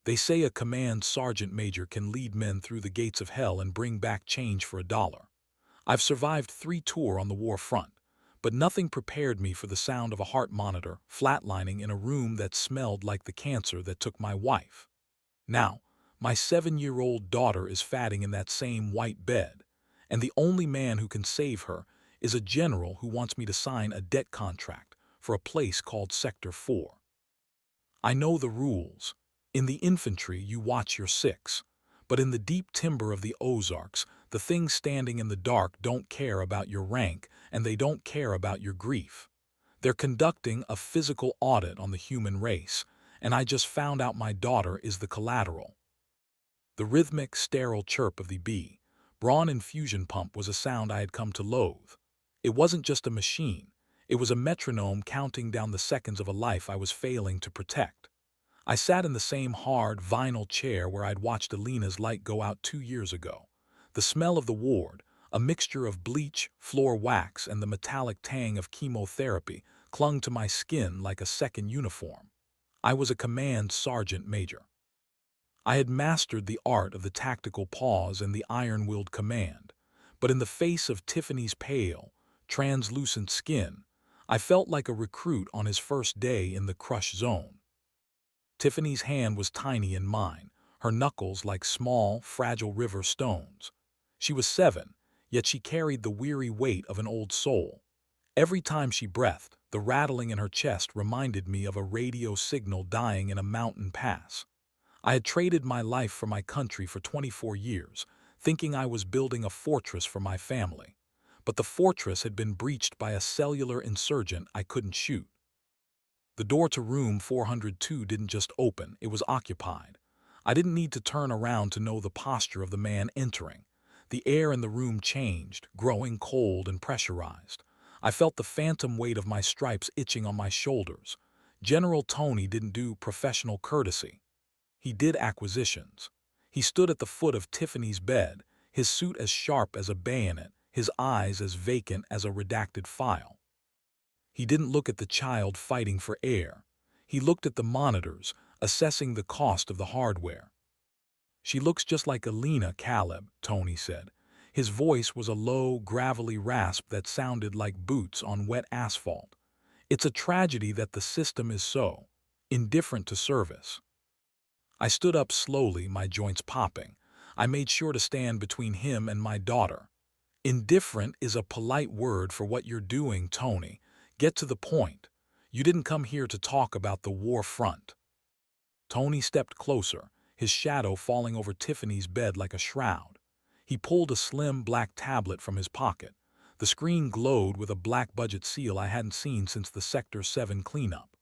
They say a command sergeant major can lead men through the gates of hell and bring back change for $1. I've survived 3 tours on the war front, but nothing prepared me for the sound of a heart monitor flatlining in a room that smelled like the cancer that took my wife. Now, my 7-year-old daughter is fatting in that same white bed, and the only man who can save her is a general who wants me to sign a debt contract for a place called Sector 4. I know the rules. In the infantry, you watch your 6. But in the deep timber of the Ozarks, the things standing in the dark don't care about your rank, and they don't care about your grief. They're conducting a physical audit on the human race, and I just found out my daughter is the collateral. The rhythmic, sterile chirp of the bee, brawn infusion pump was a sound I had come to loathe. It wasn't just a machine. It was a metronome counting down the seconds of a life I was failing to protect. I sat in the same hard, vinyl chair where I'd watched Elena's light go out 2 years ago. The smell of the ward, a mixture of bleach, floor wax, and the metallic tang of chemotherapy, clung to my skin like a second uniform. I was a command sergeant major. I had mastered the art of the tactical pause and the iron-willed command, but in the face of Tiffany's pale, translucent skin, I felt like a recruit on his first day in the crush zone. Tiffany's hand was tiny in mine, her knuckles like small, fragile river stones. She was 7, yet she carried the weary weight of an old soul. Every time she breathed, the rattling in her chest reminded me of a radio signal dying in a mountain pass. I had traded my life for my country for 24 years, thinking I was building a fortress for my family. But the fortress had been breached by a cellular insurgent I couldn't shoot. The door to room 402 didn't just open, it was occupied. I didn't need to turn around to know the posture of the man entering. The air in the room changed, growing cold and pressurized. I felt the phantom weight of my stripes itching on my shoulders. General Tony didn't do professional courtesy. He did acquisitions. He stood at the foot of Tiffany's bed, his suit as sharp as a bayonet, his eyes as vacant as a redacted file. He didn't look at the child fighting for air. He looked at the monitors, assessing the cost of the hardware. "She looks just like Elena, Caleb," Tony said. His voice was a low, gravelly rasp that sounded like boots on wet asphalt. "It's a tragedy that the system is so indifferent to service." I stood up slowly, my joints popping. I made sure to stand between him and my daughter. "Indifferent is a polite word for what you're doing, Tony. Get to the point. You didn't come here to talk about the war front." Tony stepped closer, his shadow falling over Tiffany's bed like a shroud. He pulled a slim black tablet from his pocket. The screen glowed with a black budget seal I hadn't seen since the Sector 7 cleanup.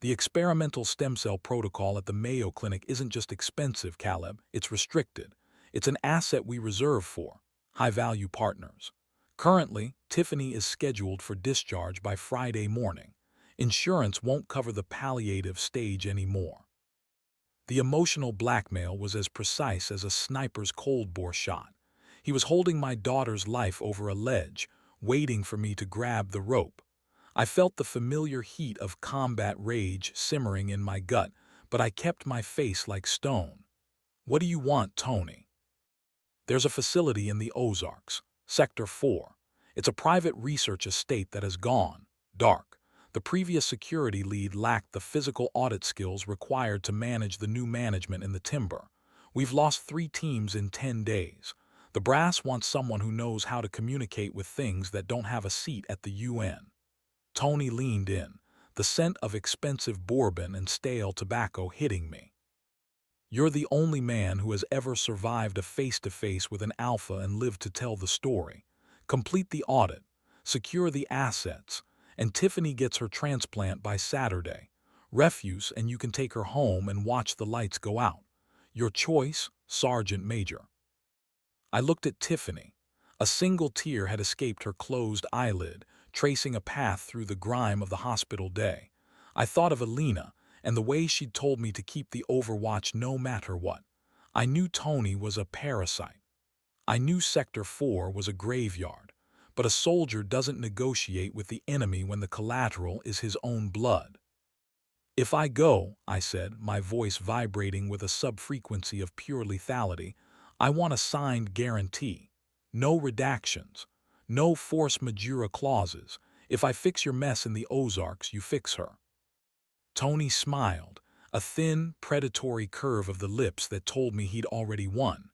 "The experimental stem cell protocol at the Mayo Clinic isn't just expensive, Caleb, it's restricted. It's an asset we reserve for high-value partners. Currently, Tiffany is scheduled for discharge by Friday morning. Insurance won't cover the palliative stage anymore." The emotional blackmail was as precise as a sniper's cold-bore shot. He was holding my daughter's life over a ledge, waiting for me to grab the rope. I felt the familiar heat of combat rage simmering in my gut, but I kept my face like stone. "What do you want, Tony?" "There's a facility in the Ozarks, Sector 4. It's a private research estate that has gone dark. The previous security lead lacked the physical audit skills required to manage the new management in the timber. We've lost 3 teams in 10 days. The brass wants someone who knows how to communicate with things that don't have a seat at the UN. Tony leaned in, the scent of expensive bourbon and stale tobacco hitting me. "You're the only man who has ever survived a face-to-face with an alpha and lived to tell the story. Complete the audit, secure the assets, and Tiffany gets her transplant by Saturday. Refuse, and you can take her home and watch the lights go out. Your choice, Sergeant Major." I looked at Tiffany. A single tear had escaped her closed eyelid, tracing a path through the grime of the hospital day. I thought of Elena and the way she'd told me to keep the overwatch no matter what. I knew Tony was a parasite. I knew Sector 4 was a graveyard, but a soldier doesn't negotiate with the enemy when the collateral is his own blood. "If I go," I said, my voice vibrating with a subfrequency of pure lethality, "I want a signed guarantee. No redactions. No force majeure clauses. If I fix your mess in the Ozarks, you fix her." Tony smiled, a thin, predatory curve of the lips that told me he'd already won.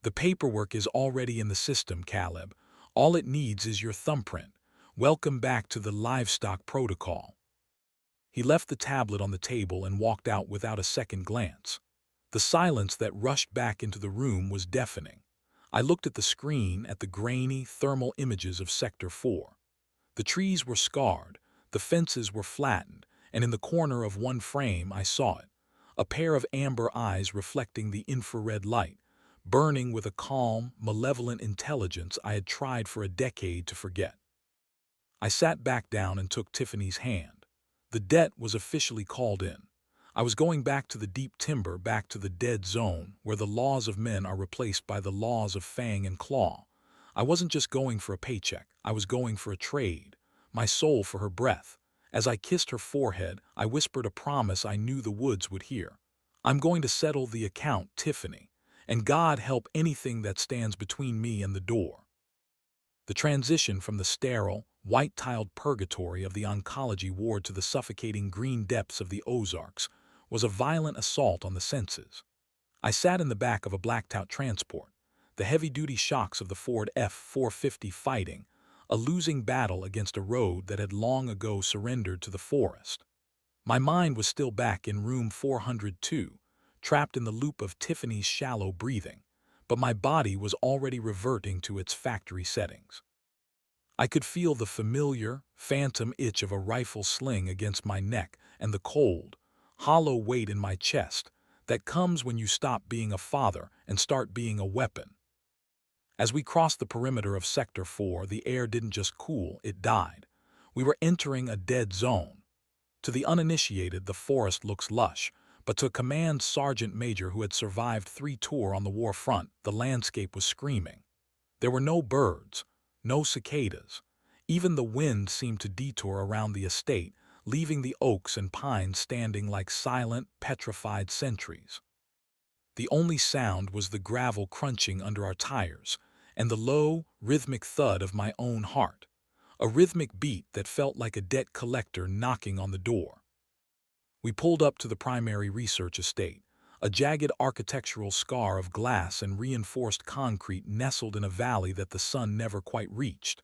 "The paperwork is already in the system, Caleb. All it needs is your thumbprint. Welcome back to the livestock protocol." He left the tablet on the table and walked out without a second glance. The silence that rushed back into the room was deafening. I looked at the screen, at the grainy, thermal images of Sector 4. The trees were scarred, the fences were flattened, and in the corner of one frame I saw it, a pair of amber eyes reflecting the infrared light, burning with a calm, malevolent intelligence I had tried for a decade to forget. I sat back down and took Tiffany's hand. The debt was officially called in. I was going back to the deep timber, back to the dead zone, where the laws of men are replaced by the laws of fang and claw. I wasn't just going for a paycheck, I was going for a trade, my soul for her breath. As I kissed her forehead, I whispered a promise I knew the woods would hear. "I'm going to settle the account, Tiffany, and God help anything that stands between me and the door." The transition from the sterile, white-tiled purgatory of the oncology ward to the suffocating green depths of the Ozarks was a violent assault on the senses. I sat in the back of a blacked-out transport, the heavy-duty shocks of the Ford F-450 fighting, a losing battle against a road that had long ago surrendered to the forest. My mind was still back in room 402, trapped in the loop of Tiffany's shallow breathing, but my body was already reverting to its factory settings. I could feel the familiar, phantom itch of a rifle sling against my neck and the cold, hollow weight in my chest that comes when you stop being a father and start being a weapon. As we crossed the perimeter of Sector 4, the air didn't just cool, it died. We were entering a dead zone. To the uninitiated, the forest looks lush, but to a command sergeant major who had survived 3 tours on the war front, the landscape was screaming. There were no birds, no cicadas. Even the wind seemed to detour around the estate, leaving the oaks and pines standing like silent, petrified sentries. The only sound was the gravel crunching under our tires and the low, rhythmic thud of my own heart, a rhythmic beat that felt like a debt collector knocking on the door. We pulled up to the primary research estate, a jagged architectural scar of glass and reinforced concrete nestled in a valley that the sun never quite reached.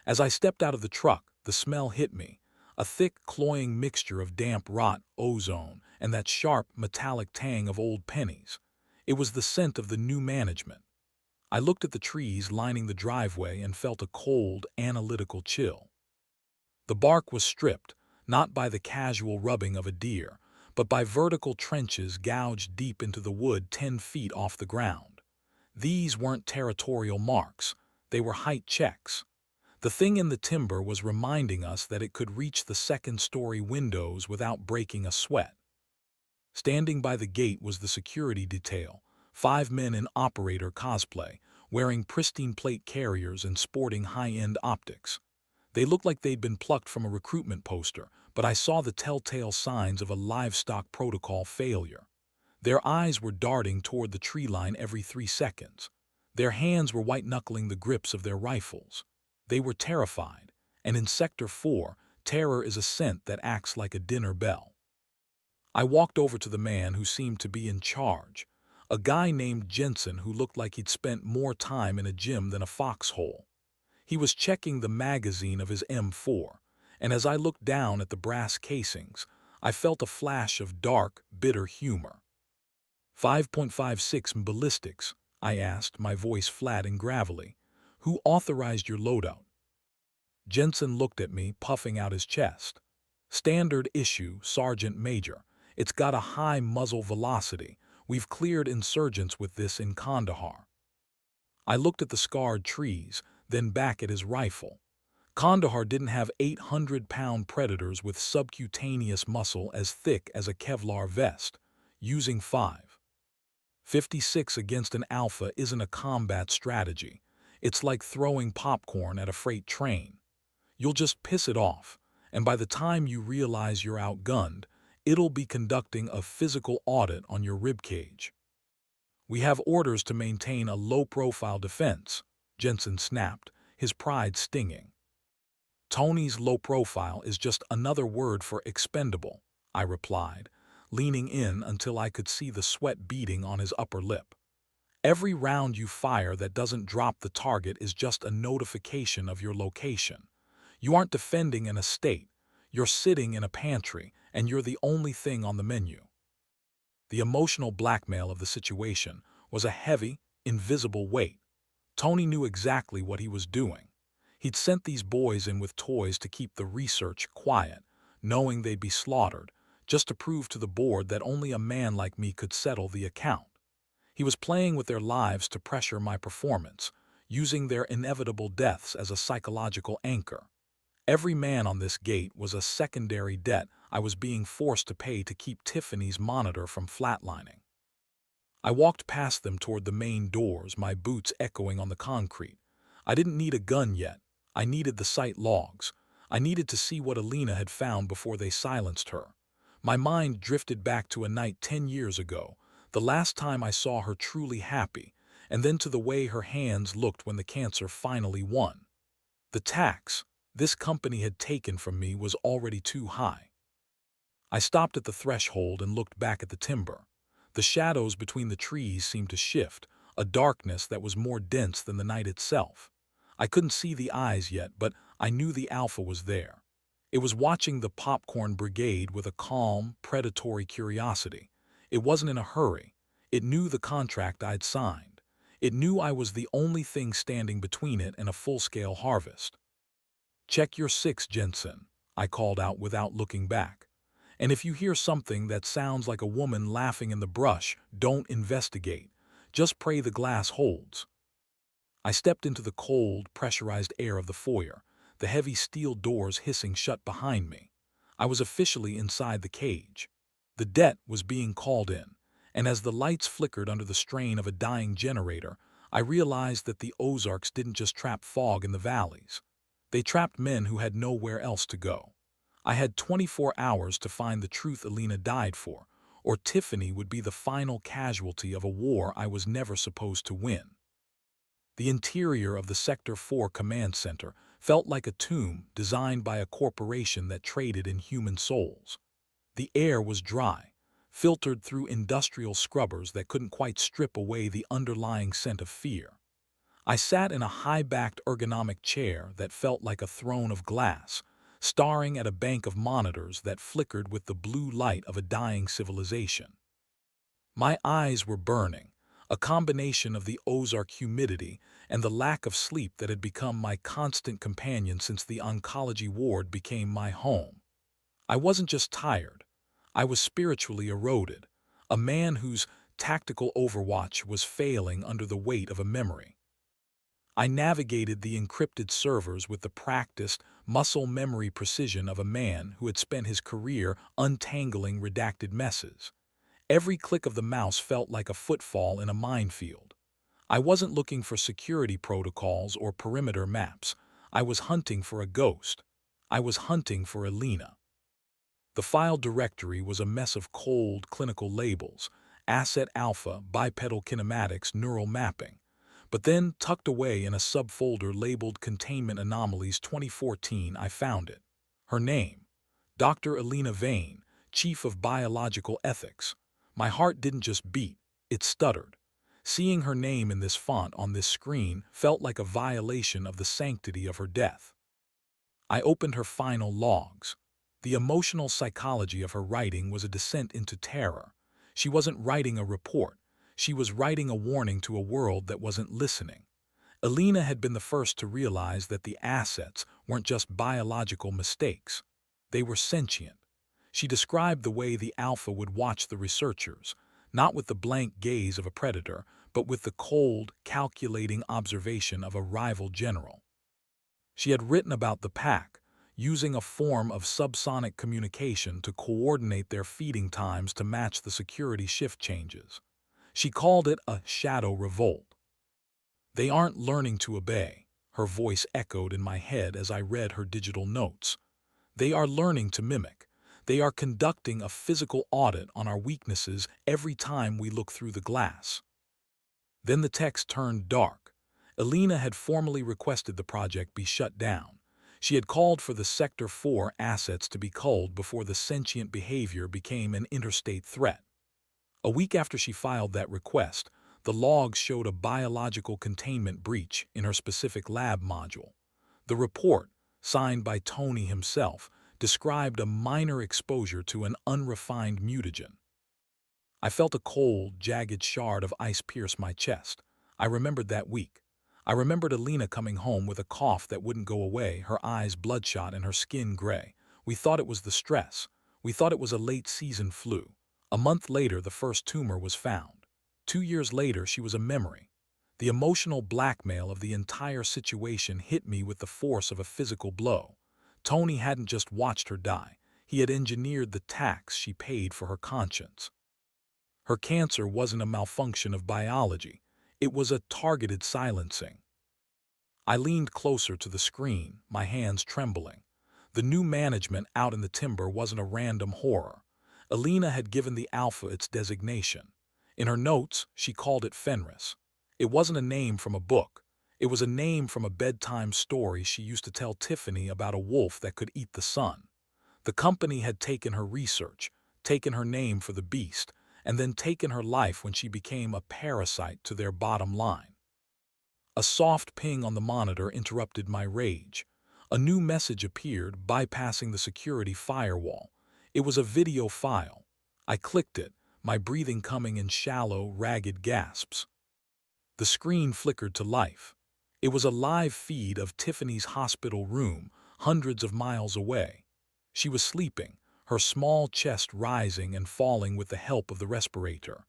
As I stepped out of the truck, the smell hit me, a thick, cloying mixture of damp rot, ozone, and that sharp, metallic tang of old pennies. It was the scent of the new management. I looked at the trees lining the driveway and felt a cold, analytical chill. The bark was stripped, not by the casual rubbing of a deer, but by vertical trenches gouged deep into the wood 10 feet off the ground. These weren't territorial marks, they were height checks. The thing in the timber was reminding us that it could reach the second-story windows without breaking a sweat. Standing by the gate was the security detail, 5 men in operator cosplay, wearing pristine plate carriers and sporting high-end optics. They looked like they'd been plucked from a recruitment poster, but I saw the telltale signs of a livestock protocol failure. Their eyes were darting toward the tree line every 3 seconds. Their hands were white-knuckling the grips of their rifles. They were terrified, and in Sector 4, terror is a scent that acts like a dinner bell. I walked over to the man who seemed to be in charge, a guy named Jensen who looked like he'd spent more time in a gym than a foxhole. He was checking the magazine of his M4, and as I looked down at the brass casings, I felt a flash of dark, bitter humor. 5.56 ballistics, I asked, my voice flat and gravelly. Who authorized your loadout? Jensen looked at me, puffing out his chest. Standard issue, Sergeant Major. It's got a high muzzle velocity. We've cleared insurgents with this in Kandahar. I looked at the scarred trees, then back at his rifle. Kandahar didn't have 800-pound predators with subcutaneous muscle as thick as a Kevlar vest. Using 5.56 against an Alpha isn't a combat strategy. It's like throwing popcorn at a freight train. You'll just piss it off, and by the time you realize you're outgunned, It'll be conducting a physical audit on your ribcage. We have orders to maintain a low-profile defense, Jensen snapped, his pride stinging. Tony's low profile is just another word for expendable, I replied, leaning in until I could see the sweat beading on his upper lip. Every round you fire that doesn't drop the target is just a notification of your location. You aren't defending an estate, you're sitting in a pantry, and you're the only thing on the menu. The emotional blackmail of the situation was a heavy, invisible weight. Tony knew exactly what he was doing. He'd sent these boys in with toys to keep the research quiet, knowing they'd be slaughtered, just to prove to the board that only a man like me could settle the account. He was playing with their lives to pressure my performance, using their inevitable deaths as a psychological anchor. Every man on this gate was a secondary debt I was being forced to pay to keep Tiffany's monitor from flatlining. I walked past them toward the main doors, my boots echoing on the concrete. I didn't need a gun yet. I needed the site logs. I needed to see what Elena had found before they silenced her. My mind drifted back to a night 10 years ago, the last time I saw her truly happy, and then to the way her hands looked when the cancer finally won. The tax this company had taken from me was already too high. I stopped at the threshold and looked back at the timber. The shadows between the trees seemed to shift, a darkness that was more dense than the night itself. I couldn't see the eyes yet, but I knew the Alpha was there. It was watching the popcorn brigade with a calm, predatory curiosity. It wasn't in a hurry. It knew the contract I'd signed. It knew I was the only thing standing between it and a full-scale harvest. "Check your six, Jensen," I called out without looking back. "And if you hear something that sounds like a woman laughing in the brush, don't investigate. Just pray the glass holds." I stepped into the cold, pressurized air of the foyer, the heavy steel doors hissing shut behind me. I was officially inside the cage. The debt was being called in, and as the lights flickered under the strain of a dying generator, I realized that the Ozarks didn't just trap fog in the valleys. They trapped men who had nowhere else to go. I had 24 hours to find the truth Elena died for, or Tiffany would be the final casualty of a war I was never supposed to win. The interior of the Sector 4 command center felt like a tomb designed by a corporation that traded in human souls. The air was dry, filtered through industrial scrubbers that couldn't quite strip away the underlying scent of fear. I sat in a high-backed ergonomic chair that felt like a throne of glass, staring at a bank of monitors that flickered with the blue light of a dying civilization. My eyes were burning, a combination of the Ozark humidity and the lack of sleep that had become my constant companion since the oncology ward became my home. I wasn't just tired. I was spiritually eroded, a man whose tactical overwatch was failing under the weight of a memory. I navigated the encrypted servers with the practiced, muscle memory precision of a man who had spent his career untangling redacted messes. Every click of the mouse felt like a footfall in a minefield. I wasn't looking for security protocols or perimeter maps. I was hunting for a ghost. I was hunting for Elena. The file directory was a mess of cold, clinical labels, asset alpha, bipedal kinematics, neural mapping. But then, tucked away in a subfolder labeled Containment Anomalies 2014, I found it. Her name, Dr. Caleb Vane, Chief of Biological Ethics. My heart didn't just beat, it stuttered. Seeing her name in this font on this screen felt like a violation of the sanctity of her death. I opened her final logs. The emotional psychology of her writing was a descent into terror. She wasn't writing a report. She was writing a warning to a world that wasn't listening. Elena had been the first to realize that the assets weren't just biological mistakes. They were sentient. She described the way the Alpha would watch the researchers, not with the blank gaze of a predator, but with the cold, calculating observation of a rival general. She had written about the pack, using a form of subsonic communication to coordinate their feeding times to match the security shift changes. She called it a shadow revolt. "They aren't learning to obey," her voice echoed in my head as I read her digital notes. "They are learning to mimic. They are conducting a physical audit on our weaknesses every time we look through the glass." Then the text turned dark. Elena had formally requested the project be shut down. She had called for the Sector 4 assets to be culled before the sentient behavior became an interstate threat. A week after she filed that request, the logs showed a biological containment breach in her specific lab module. The report, signed by Tony himself, described a minor exposure to an unrefined mutagen. I felt a cold, jagged shard of ice pierce my chest. I remembered that week. I remembered Elena coming home with a cough that wouldn't go away, her eyes bloodshot and her skin gray. We thought it was the stress. We thought it was a late-season flu. A month later, the first tumor was found. 2 years later, she was a memory. The emotional blackmail of the entire situation hit me with the force of a physical blow. Tony hadn't just watched her die. He had engineered the tax she paid for her conscience. Her cancer wasn't a malfunction of biology. It was a targeted silencing. I leaned closer to the screen, my hands trembling. The new management out in the timber wasn't a random horror. Elena had given the Alpha its designation. In her notes, she called it Fenris. It wasn't a name from a book. It was a name from a bedtime story she used to tell Tiffany about a wolf that could eat the sun. The company had taken her research, taken her name for the beast, and then taken her life when she became a parasite to their bottom line. A soft ping on the monitor interrupted my rage. A new message appeared, bypassing the security firewall. It was a video file. I clicked it, my breathing coming in shallow, ragged gasps. The screen flickered to life. It was a live feed of Tiffany's hospital room, hundreds of miles away. She was sleeping, her small chest rising and falling with the help of the respirator.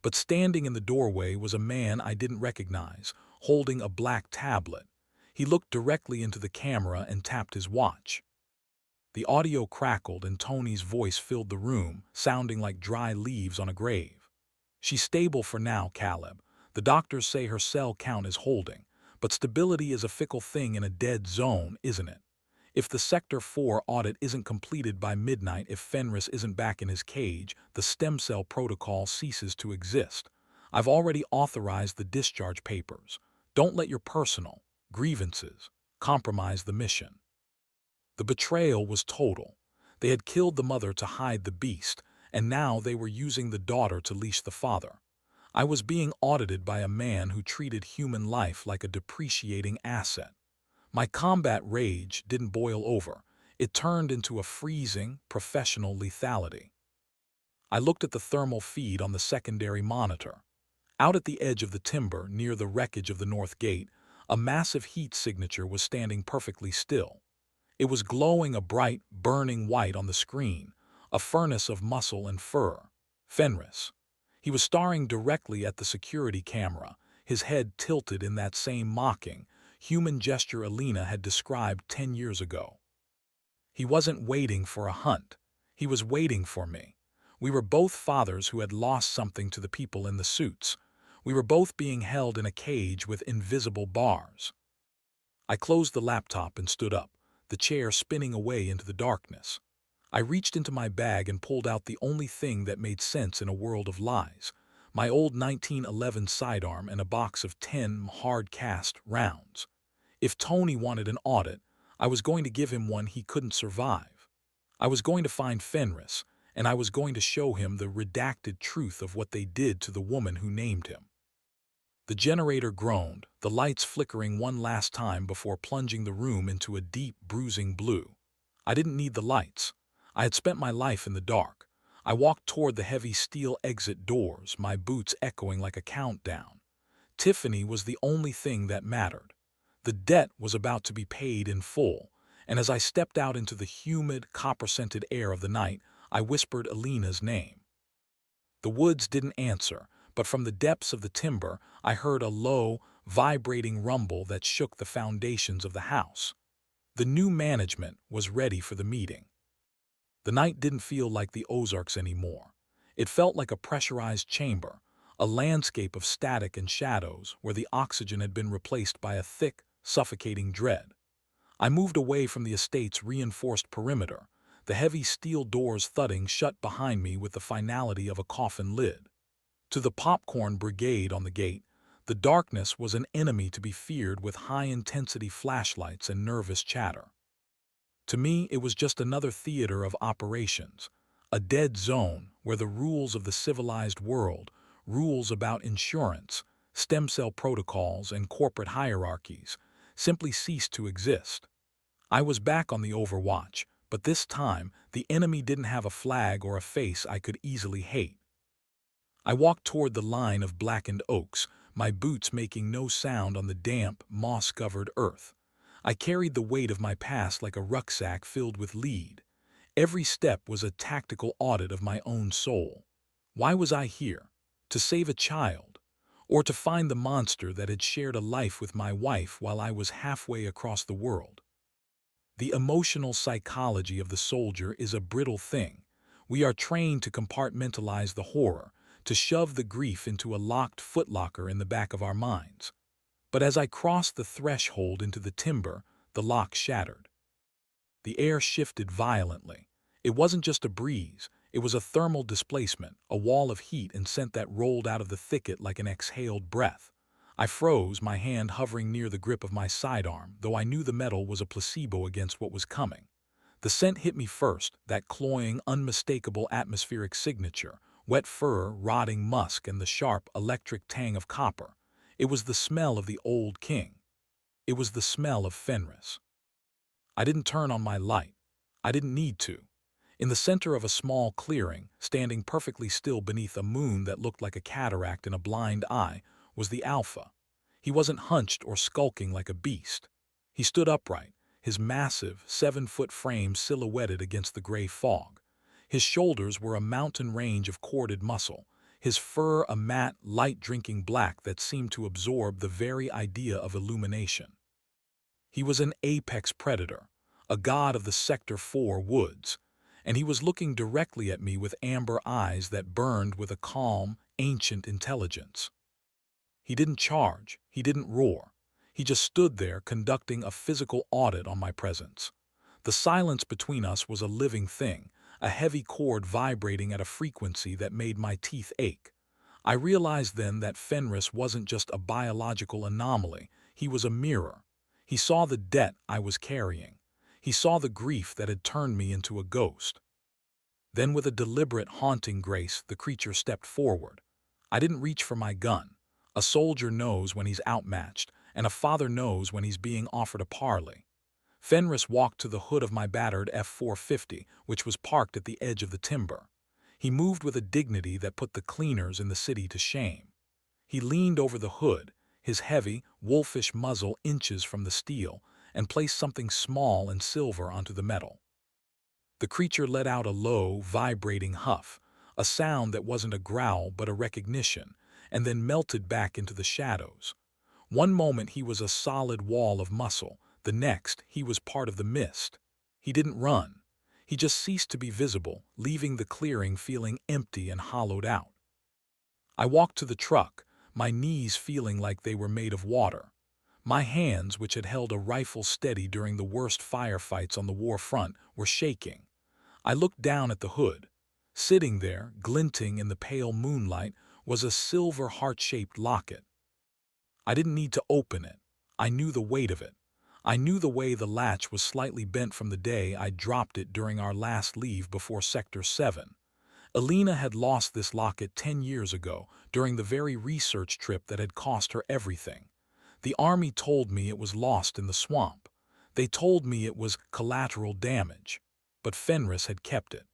But standing in the doorway was a man I didn't recognize, holding a black tablet. He looked directly into the camera and tapped his watch. The audio crackled and Tony's voice filled the room, sounding like dry leaves on a grave. "She's stable for now, Caleb. The doctors say her cell count is holding, but stability is a fickle thing in a dead zone, isn't it? If the Sector 4 audit isn't completed by midnight, if Fenris isn't back in his cage, the stem cell protocol ceases to exist. I've already authorized the discharge papers. Don't let your personal grievances compromise the mission." The betrayal was total. They had killed the mother to hide the beast, and now they were using the daughter to leash the father. I was being audited by a man who treated human life like a depreciating asset. My combat rage didn't boil over. It turned into a freezing, professional lethality. I looked at the thermal feed on the secondary monitor. Out at the edge of the timber, near the wreckage of the north gate, a massive heat signature was standing perfectly still. It was glowing a bright, burning white on the screen, a furnace of muscle and fur. Fenris. He was staring directly at the security camera, his head tilted in that same mocking, human gesture Elena had described 10 years ago. He wasn't waiting for a hunt. He was waiting for me. We were both fathers who had lost something to the people in the suits. We were both being held in a cage with invisible bars. I closed the laptop and stood up, the chair spinning away into the darkness. I reached into my bag and pulled out the only thing that made sense in a world of lies: my old 1911 sidearm and a box of 10 hard-cast rounds. If Tony wanted an audit, I was going to give him one he couldn't survive. I was going to find Fenris, and I was going to show him the redacted truth of what they did to the woman who named him. The generator groaned, the lights flickering one last time before plunging the room into a deep, bruising blue. I didn't need the lights. I had spent my life in the dark. I walked toward the heavy steel exit doors, my boots echoing like a countdown. Tiffany was the only thing that mattered. The debt was about to be paid in full, and as I stepped out into the humid, copper-scented air of the night, I whispered Elena's name. The woods didn't answer, but from the depths of the timber, I heard a low, vibrating rumble that shook the foundations of the house. The new management was ready for the meeting. The night didn't feel like the Ozarks anymore. It felt like a pressurized chamber, a landscape of static and shadows where the oxygen had been replaced by a thick, suffocating dread. I moved away from the estate's reinforced perimeter, the heavy steel doors thudding shut behind me with the finality of a coffin lid. To the popcorn brigade on the gate, the darkness was an enemy to be feared with high-intensity flashlights and nervous chatter. To me, it was just another theater of operations, a dead zone where the rules of the civilized world, rules about insurance, stem cell protocols, and corporate hierarchies, simply ceased to exist. I was back on the Overwatch, but this time the enemy didn't have a flag or a face I could easily hate. I walked toward the line of blackened oaks, my boots making no sound on the damp, moss-covered earth. I carried the weight of my past like a rucksack filled with lead. Every step was a tactical audit of my own soul. Why was I here? To save a child? Or to find the monster that had shared a life with my wife while I was halfway across the world? The emotional psychology of the soldier is a brittle thing. We are trained to compartmentalize the horror, to shove the grief into a locked footlocker in the back of our minds. But as I crossed the threshold into the timber, the lock shattered. The air shifted violently. It wasn't just a breeze, it was a thermal displacement, a wall of heat and scent that rolled out of the thicket like an exhaled breath. I froze, my hand hovering near the grip of my sidearm, though I knew the metal was a placebo against what was coming. The scent hit me first, that cloying, unmistakable atmospheric signature, wet fur, rotting musk, and the sharp, electric tang of copper. It was the smell of the old king. It was the smell of Fenris. I didn't turn on my light. I didn't need to. In the center of a small clearing, standing perfectly still beneath a moon that looked like a cataract in a blind eye, was the Alpha. He wasn't hunched or skulking like a beast. He stood upright, his massive, 7-foot frame silhouetted against the gray fog. His shoulders were a mountain range of corded muscle, his fur a matte, light-drinking black that seemed to absorb the very idea of illumination. He was an apex predator, a god of the Sector 4 woods, and he was looking directly at me with amber eyes that burned with a calm, ancient intelligence. He didn't charge, he didn't roar. He just stood there conducting a physical audit on my presence. The silence between us was a living thing, a heavy cord vibrating at a frequency that made my teeth ache. I realized then that Fenris wasn't just a biological anomaly, he was a mirror. He saw the debt I was carrying. He saw the grief that had turned me into a ghost. Then with a deliberate, haunting grace, the creature stepped forward. I didn't reach for my gun. A soldier knows when he's outmatched, and a father knows when he's being offered a parley. Fenris walked to the hood of my battered F-450, which was parked at the edge of the timber. He moved with a dignity that put the cleaners in the city to shame. He leaned over the hood, his heavy, wolfish muzzle inches from the steel, and placed something small and silver onto the metal. The creature let out a low, vibrating huff, a sound that wasn't a growl but a recognition, and then melted back into the shadows. One moment he was a solid wall of muscle, the next he was part of the mist. He didn't run. He just ceased to be visible, leaving the clearing feeling empty and hollowed out. I walked to the truck, my knees feeling like they were made of water. My hands, which had held a rifle steady during the worst firefights on the war front, were shaking. I looked down at the hood. Sitting there, glinting in the pale moonlight, was a silver heart-shaped locket. I didn't need to open it. I knew the weight of it. I knew the way the latch was slightly bent from the day I dropped it during our last leave before Sector 7. Elena had lost this locket 10 years ago, during the very research trip that had cost her everything. The army told me it was lost in the swamp. They told me it was collateral damage, but Fenris had kept it.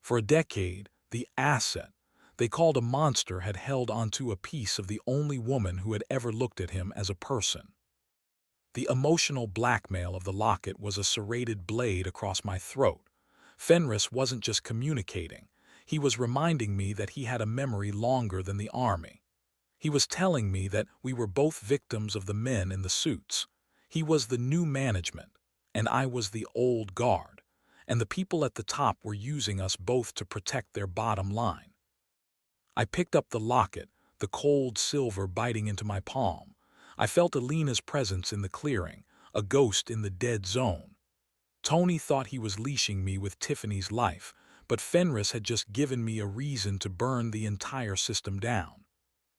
For a decade, the asset they called a monster had held onto a piece of the only woman who had ever looked at him as a person. The emotional blackmail of the locket was a serrated blade across my throat. Fenris wasn't just communicating. He was reminding me that he had a memory longer than the army. He was telling me that we were both victims of the men in the suits. He was the new management, and I was the old guard, and the people at the top were using us both to protect their bottom line. I picked up the locket, the cold silver biting into my palm. I felt Elena's presence in the clearing, a ghost in the dead zone. Tony thought he was leashing me with Tiffany's life, but Fenris had just given me a reason to burn the entire system down.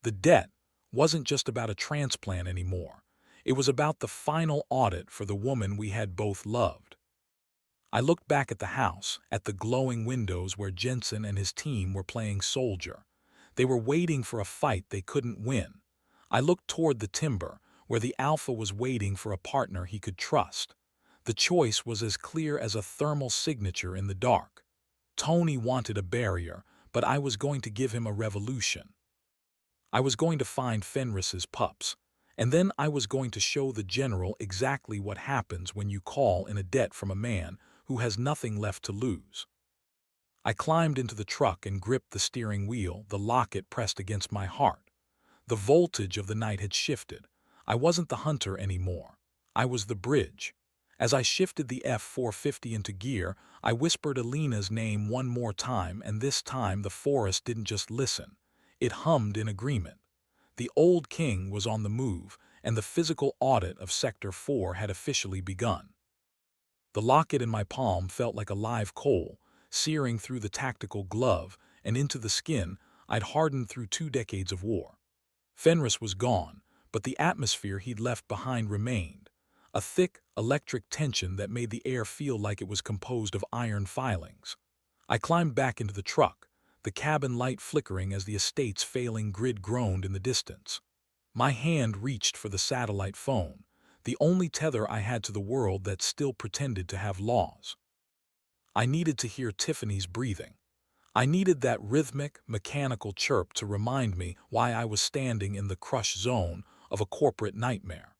The debt wasn't just about a transplant anymore. It was about the final audit for the woman we had both loved. I looked back at the house, at the glowing windows where Jensen and his team were playing soldier. They were waiting for a fight they couldn't win. I looked toward the timber, where the Alpha was waiting for a partner he could trust. The choice was as clear as a thermal signature in the dark. Tony wanted a barrier, but I was going to give him a revolution. I was going to find Fenris's pups, and then I was going to show the general exactly what happens when you call in a debt from a man who has nothing left to lose. I climbed into the truck and gripped the steering wheel, the locket pressed against my heart. The voltage of the night had shifted. I wasn't the hunter anymore. I was the bridge. As I shifted the F-450 into gear, I whispered Elena's name one more time, and this time the forest didn't just listen. It hummed in agreement. The old king was on the move, and the physical audit of Sector 4 had officially begun. The locket in my palm felt like a live coal, searing through the tactical glove and into the skin I'd hardened through 2 decades of war. Fenris was gone, but the atmosphere he'd left behind remained, a thick, electric tension that made the air feel like it was composed of iron filings. I climbed back into the truck, the cabin light flickering as the estate's failing grid groaned in the distance. My hand reached for the satellite phone, the only tether I had to the world that still pretended to have laws. I needed to hear Tiffany's breathing. I needed that rhythmic, mechanical chirp to remind me why I was standing in the crush zone of a corporate nightmare.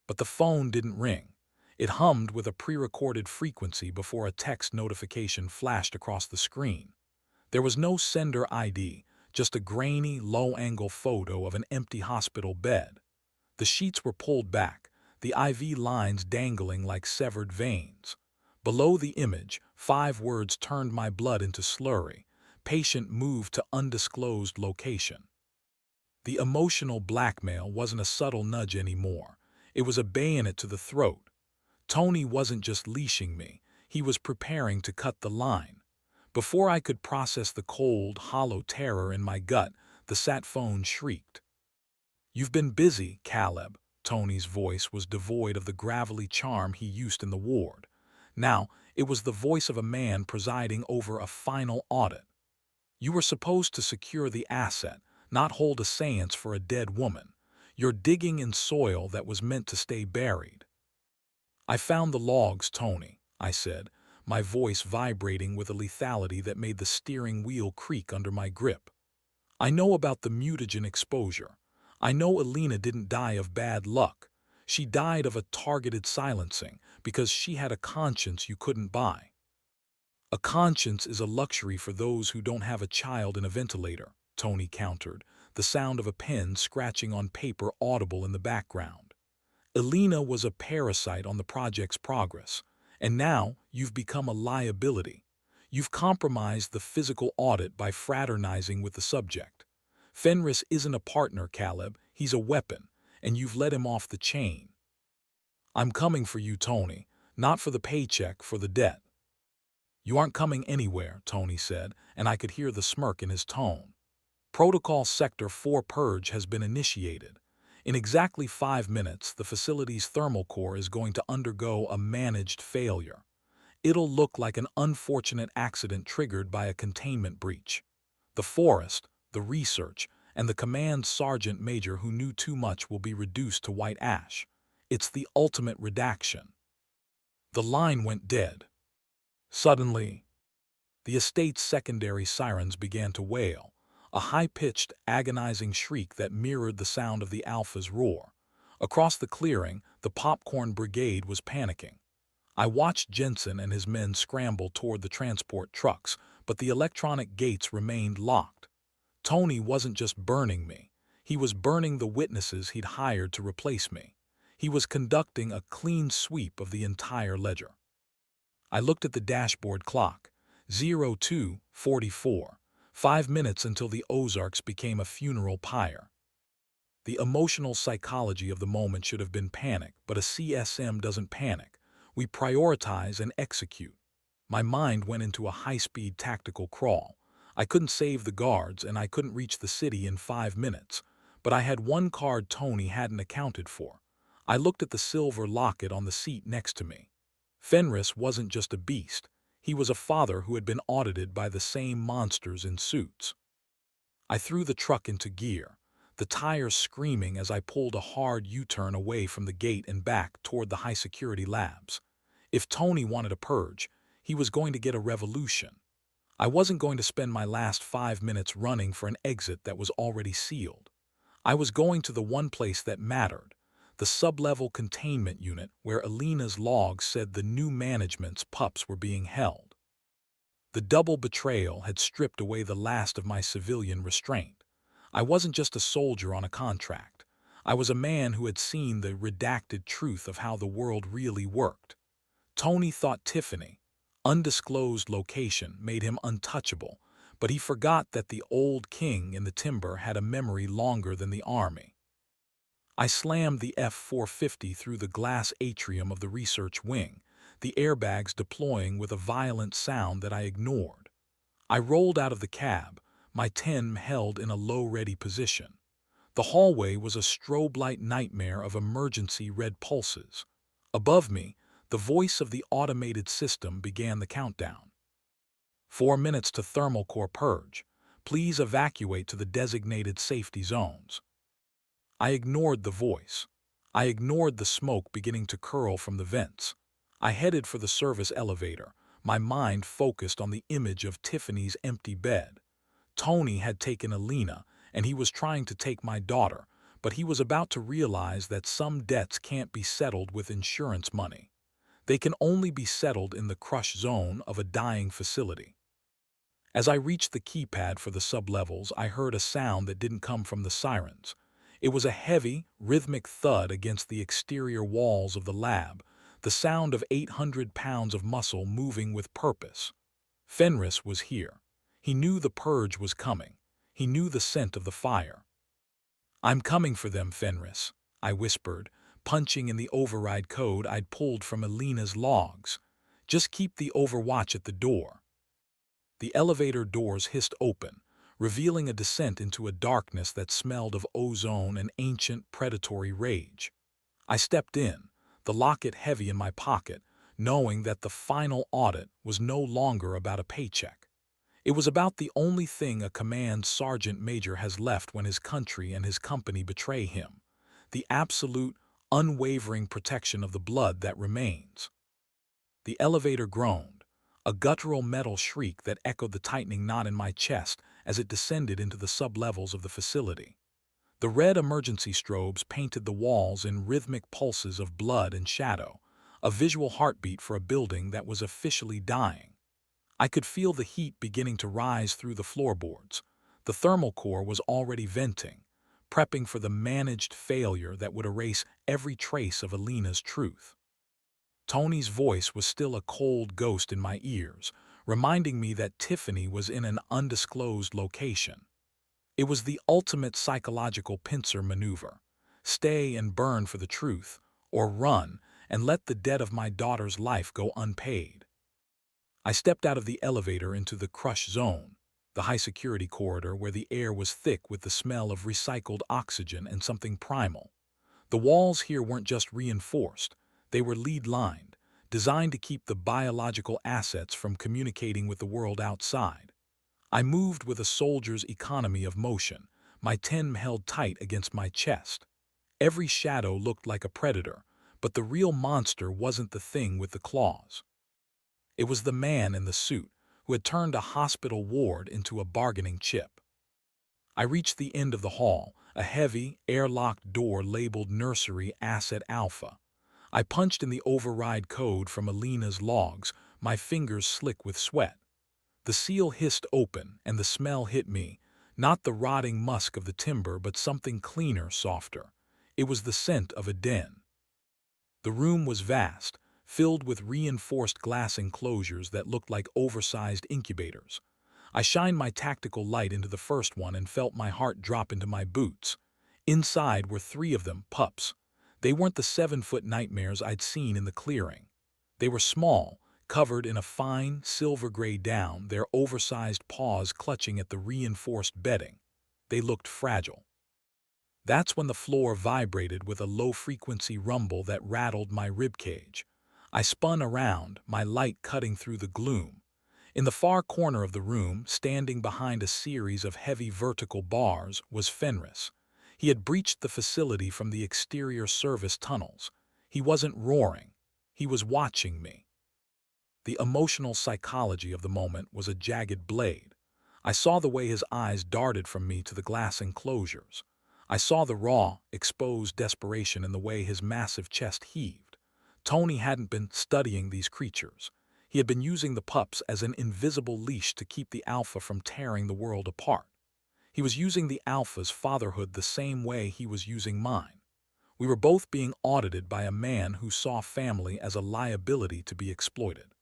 But the phone didn't ring. It hummed with a pre-recorded frequency before a text notification flashed across the screen. There was no sender ID, just a grainy, low-angle photo of an empty hospital bed. The sheets were pulled back, the IV lines dangling like severed veins. Below the image, 5 words turned my blood into slurry. Patient moved to undisclosed location. The emotional blackmail wasn't a subtle nudge anymore. It was a bayonet to the throat. Tony wasn't just leashing me. He was preparing to cut the line. Before I could process the cold, hollow terror in my gut, the sat phone shrieked. "You've been busy, Caleb." Tony's voice was devoid of the gravelly charm he used in the ward. Now, it was the voice of a man presiding over a final audit. "You were supposed to secure the asset, not hold a seance for a dead woman. You're digging in soil that was meant to stay buried." "I found the logs, Tony," I said, my voice vibrating with a lethality that made the steering wheel creak under my grip. "I know about the mutagen exposure. I know Elena didn't die of bad luck. She died of a targeted silencing because she had a conscience you couldn't buy." "A conscience is a luxury for those who don't have a child in a ventilator," Tony countered, the sound of a pen scratching on paper audible in the background. "Elena was a parasite on the project's progress, and now you've become a liability. You've compromised the physical audit by fraternizing with the subject. Fenris isn't a partner, Caleb, he's a weapon, and you've let him off the chain." "I'm coming for you, Tony, not for the paycheck, for the debt." "You aren't coming anywhere," Tony said, and I could hear the smirk in his tone. "Protocol Sector 4 purge has been initiated. In exactly 5 minutes, the facility's thermal core is going to undergo a managed failure. It'll look like an unfortunate accident triggered by a containment breach. The forest, the research, and the command sergeant major who knew too much will be reduced to white ash. It's the ultimate redaction." The line went dead. Suddenly, the estate's secondary sirens began to wail, a high-pitched, agonizing shriek that mirrored the sound of the Alpha's roar. Across the clearing, the popcorn brigade was panicking. I watched Jensen and his men scramble toward the transport trucks, but the electronic gates remained locked. Tony wasn't just burning me. He was burning the witnesses he'd hired to replace me. He was conducting a clean sweep of the entire ledger. I looked at the dashboard clock. 02:44. 5 minutes until the Ozarks became a funeral pyre. The emotional psychology of the moment should have been panic, but a CSM doesn't panic. We prioritize and execute. My mind went into a high-speed tactical crawl. I couldn't save the guards and I couldn't reach the city in 5 minutes, but I had one card Tony hadn't accounted for. I looked at the silver locket on the seat next to me. Fenris wasn't just a beast. He was a father who had been audited by the same monsters in suits. I threw the truck into gear, the tires screaming as I pulled a hard U-turn away from the gate and back toward the high-security labs. If Tony wanted a purge, he was going to get a revolution. I wasn't going to spend my last 5 minutes running for an exit that was already sealed. I was going to the one place that mattered, the sub-level containment unit where Elena's logs said the new management's pups were being held. The double betrayal had stripped away the last of my civilian restraint. I wasn't just a soldier on a contract. I was a man who had seen the redacted truth of how the world really worked. Tony thought Tiffany, undisclosed location, made him untouchable, but he forgot that the old king in the timber had a memory longer than the army. I slammed the F-450 through the glass atrium of the research wing, the airbags deploying with a violent sound that I ignored. I rolled out of the cab, my 10 held in a low-ready position. The hallway was a strobe light nightmare of emergency red pulses. Above me, the voice of the automated system began the countdown. 4 minutes to thermal core purge. Please evacuate to the designated safety zones. I ignored the voice. I ignored the smoke beginning to curl from the vents. I headed for the service elevator, my mind focused on the image of Tiffany's empty bed. Tony had taken Elena, and he was trying to take my daughter, but he was about to realize that some debts can't be settled with insurance money. They can only be settled in the crush zone of a dying facility. As I reached the keypad for the sublevels, I heard a sound that didn't come from the sirens. It was a heavy, rhythmic thud against the exterior walls of the lab, the sound of 800 pounds of muscle moving with purpose. Fenris was here. He knew the purge was coming. He knew the scent of the fire. "I'm coming for them, Fenris," I whispered, punching in the override code I'd pulled from Elena's logs. "Just keep the overwatch at the door." The elevator doors hissed open, revealing a descent into a darkness that smelled of ozone and ancient predatory rage. I stepped in, the locket heavy in my pocket, knowing that the final audit was no longer about a paycheck. It was about the only thing a command sergeant major has left when his country and his company betray him, the absolute, unwavering protection of the blood that remains. The elevator groaned, a guttural metal shriek that echoed the tightening knot in my chest as it descended into the sublevels of the facility. The red emergency strobes painted the walls in rhythmic pulses of blood and shadow, a visual heartbeat for a building that was officially dying. I could feel the heat beginning to rise through the floorboards. The thermal core was already venting, prepping for the managed failure that would erase every trace of Elena's truth. Tony's voice was still a cold ghost in my ears, reminding me that Tiffany was in an undisclosed location. It was the ultimate psychological pincer maneuver. Stay and burn for the truth, or run and let the debt of my daughter's life go unpaid. I stepped out of the elevator into the crush zone, the high-security corridor where the air was thick with the smell of recycled oxygen and something primal. The walls here weren't just reinforced, they were lead-lined, designed to keep the biological assets from communicating with the world outside. I moved with a soldier's economy of motion, my 10 held tight against my chest. Every shadow looked like a predator, but the real monster wasn't the thing with the claws. It was the man in the suit who had turned a hospital ward into a bargaining chip. I reached the end of the hall, a heavy, airlocked door labeled Nursery Asset Alpha. I punched in the override code from Elena's logs, my fingers slick with sweat. The seal hissed open and the smell hit me, not the rotting musk of the timber but something cleaner, softer. It was the scent of a den. The room was vast, filled with reinforced glass enclosures that looked like oversized incubators. I shined my tactical light into the first one and felt my heart drop into my boots. Inside were 3 of them, pups. They weren't the 7-foot nightmares I'd seen in the clearing. They were small, covered in a fine, silver-gray down, their oversized paws clutching at the reinforced bedding. They looked fragile. That's when the floor vibrated with a low-frequency rumble that rattled my ribcage. I spun around, my light cutting through the gloom. In the far corner of the room, standing behind a series of heavy vertical bars, was Fenris. He had breached the facility from the exterior service tunnels. He wasn't roaring. He was watching me. The emotional psychology of the moment was a jagged blade. I saw the way his eyes darted from me to the glass enclosures. I saw the raw, exposed desperation in the way his massive chest heaved. Tony hadn't been studying these creatures. He had been using the pups as an invisible leash to keep the Alpha from tearing the world apart. He was using the Alpha's fatherhood the same way he was using mine. We were both being audited by a man who saw family as a liability to be exploited.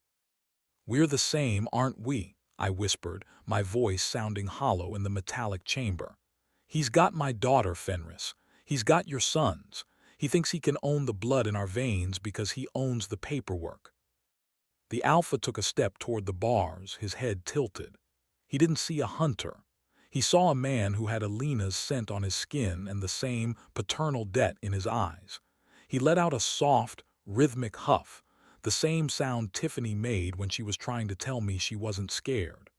"We're the same, aren't we?" I whispered, my voice sounding hollow in the metallic chamber. "He's got my daughter, Fenris. He's got your sons. He thinks he can own the blood in our veins because he owns the paperwork." The Alpha took a step toward the bars, his head tilted. He didn't see a hunter. He saw a man who had Elena's scent on his skin and the same paternal debt in his eyes. He let out a soft, rhythmic huff, the same sound Tiffany made when she was trying to tell me she wasn't scared.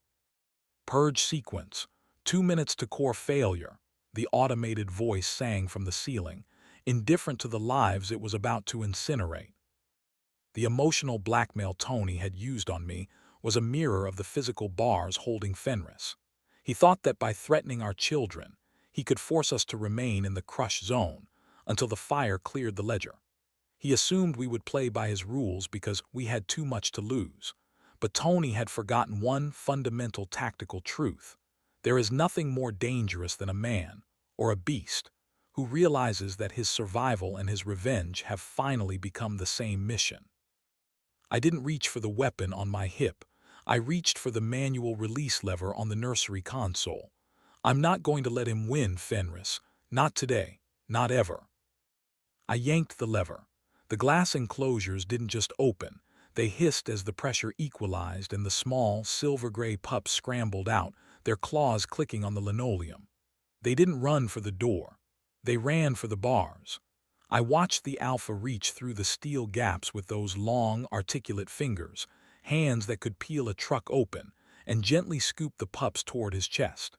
"Purge sequence. 2 minutes to core failure," the automated voice sang from the ceiling, indifferent to the lives it was about to incinerate. The emotional blackmail Tony had used on me was a mirror of the physical bars holding Fenris. He thought that by threatening our children, he could force us to remain in the crush zone until the fire cleared the ledger. He assumed we would play by his rules because we had too much to lose. But Tony had forgotten one fundamental tactical truth. There is nothing more dangerous than a man, or a beast, who realizes that his survival and his revenge have finally become the same mission. I didn't reach for the weapon on my hip. I reached for the manual release lever on the nursery console. "I'm not going to let him win, Fenris. Not today. Not ever." I yanked the lever. The glass enclosures didn't just open. They hissed as the pressure equalized and the small, silver-gray pups scrambled out, their claws clicking on the linoleum. They didn't run for the door. They ran for the bars. I watched the Alpha reach through the steel gaps with those long, articulate fingers, hands that could peel a truck open, and gently scoop the pups toward his chest.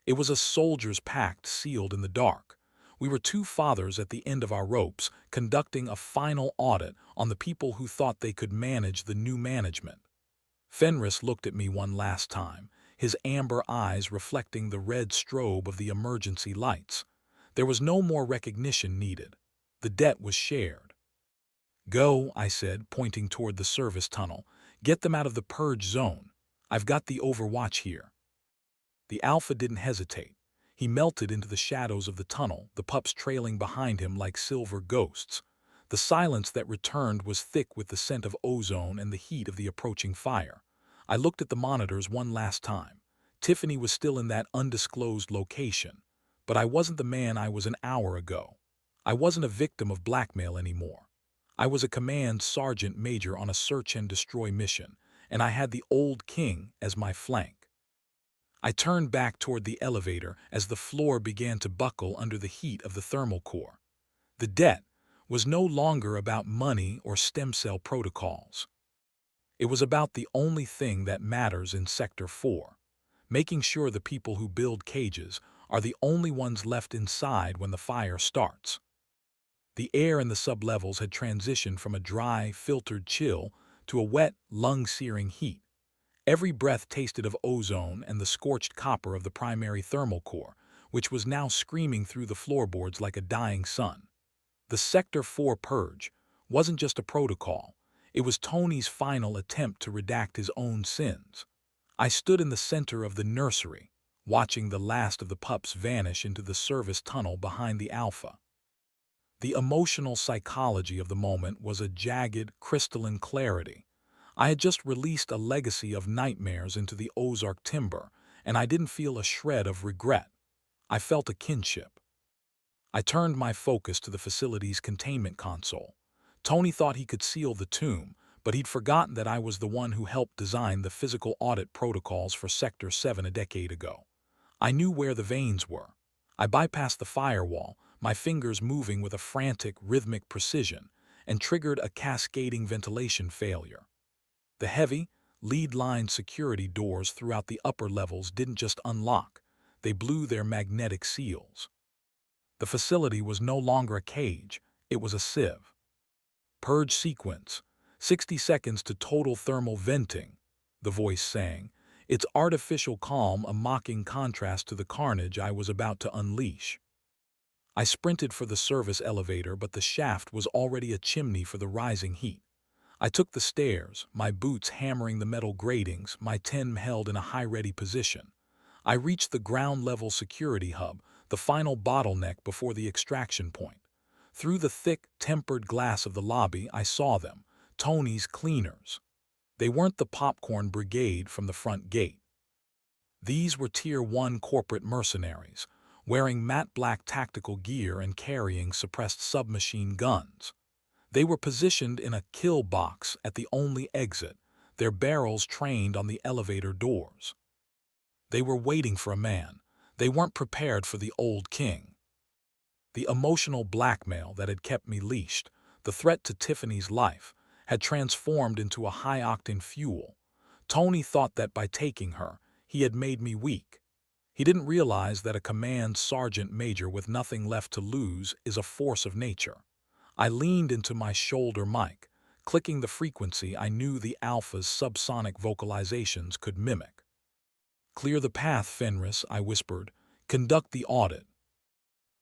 It was a soldier's pact sealed in the dark. We were two fathers at the end of our ropes, conducting a final audit on the people who thought they could manage the new management. Fenris looked at me one last time, his amber eyes reflecting the red strobe of the emergency lights. There was no more recognition needed. The debt was shared. "Go," I said, pointing toward the service tunnel. "Get them out of the purge zone. I've got the overwatch here." The Alpha didn't hesitate. He melted into the shadows of the tunnel, the pups trailing behind him like silver ghosts. The silence that returned was thick with the scent of ozone and the heat of the approaching fire. I looked at the monitors one last time. Tiffany was still in that undisclosed location. But I wasn't the man I was an hour ago. I wasn't a victim of blackmail anymore. I was a command sergeant major on a search and destroy mission, and I had the old king as my flank. I turned back toward the elevator as the floor began to buckle under the heat of the thermal core. The debt was no longer about money or stem cell protocols. It was about the only thing that matters in Sector 4, making sure the people who build cages are the only ones left inside when the fire starts. The air in the sublevels had transitioned from a dry, filtered chill to a wet, lung-searing heat. Every breath tasted of ozone and the scorched copper of the primary thermal core, which was now screaming through the floorboards like a dying sun. The Sector 4 purge wasn't just a protocol. It was Tony's final attempt to redact his own sins. I stood in the center of the nursery, watching the last of the pups vanish into the service tunnel behind the Alpha. The emotional psychology of the moment was a jagged, crystalline clarity. I had just released a legacy of nightmares into the Ozark timber, and I didn't feel a shred of regret. I felt a kinship. I turned my focus to the facility's containment console. Tony thought he could seal the tomb, but he'd forgotten that I was the one who helped design the physical audit protocols for Sector 7 a decade ago. I knew where the veins were. I bypassed the firewall, my fingers moving with a frantic, rhythmic precision, and triggered a cascading ventilation failure. The heavy, lead-lined security doors throughout the upper levels didn't just unlock, they blew their magnetic seals. The facility was no longer a cage, it was a sieve. Purge sequence, 60 seconds to total thermal venting, the voice sang, its artificial calm a mocking contrast to the carnage I was about to unleash. I sprinted for the service elevator, but the shaft was already a chimney for the rising heat. I took the stairs, my boots hammering the metal gratings, my TEM held in a high-ready position. I reached the ground-level security hub, the final bottleneck before the extraction point. Through the thick, tempered glass of the lobby, I saw them, Tony's cleaners. They weren't the popcorn brigade from the front gate. These were Tier 1 corporate mercenaries, wearing matte black tactical gear and carrying suppressed submachine guns. They were positioned in a kill box at the only exit, their barrels trained on the elevator doors. They were waiting for a man. They weren't prepared for the old king. The emotional blackmail that had kept me leashed, the threat to Tiffany's life, had transformed into a high-octane fuel. Tony thought that by taking her, he had made me weak. He didn't realize that a command sergeant major with nothing left to lose is a force of nature. I leaned into my shoulder mic, clicking the frequency I knew the Alpha's subsonic vocalizations could mimic. "Clear the path, Fenris," I whispered. "Conduct the audit."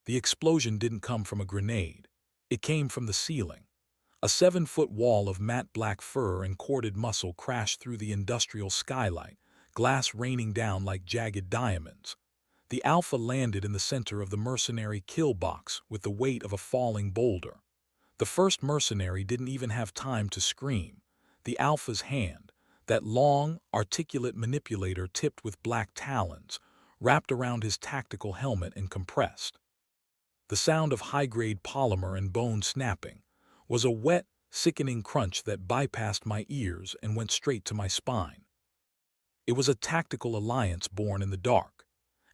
The explosion didn't come from a grenade. It came from the ceiling. A 7-foot wall of matte black fur and corded muscle crashed through the industrial skylight, glass raining down like jagged diamonds. The Alpha landed in the center of the mercenary kill box with the weight of a falling boulder. The first mercenary didn't even have time to scream. The Alpha's hand, that long, articulate manipulator tipped with black talons, wrapped around his tactical helmet and compressed. The sound of high-grade polymer and bone snapping was a wet, sickening crunch that bypassed my ears and went straight to my spine. It was a tactical alliance born in the dark.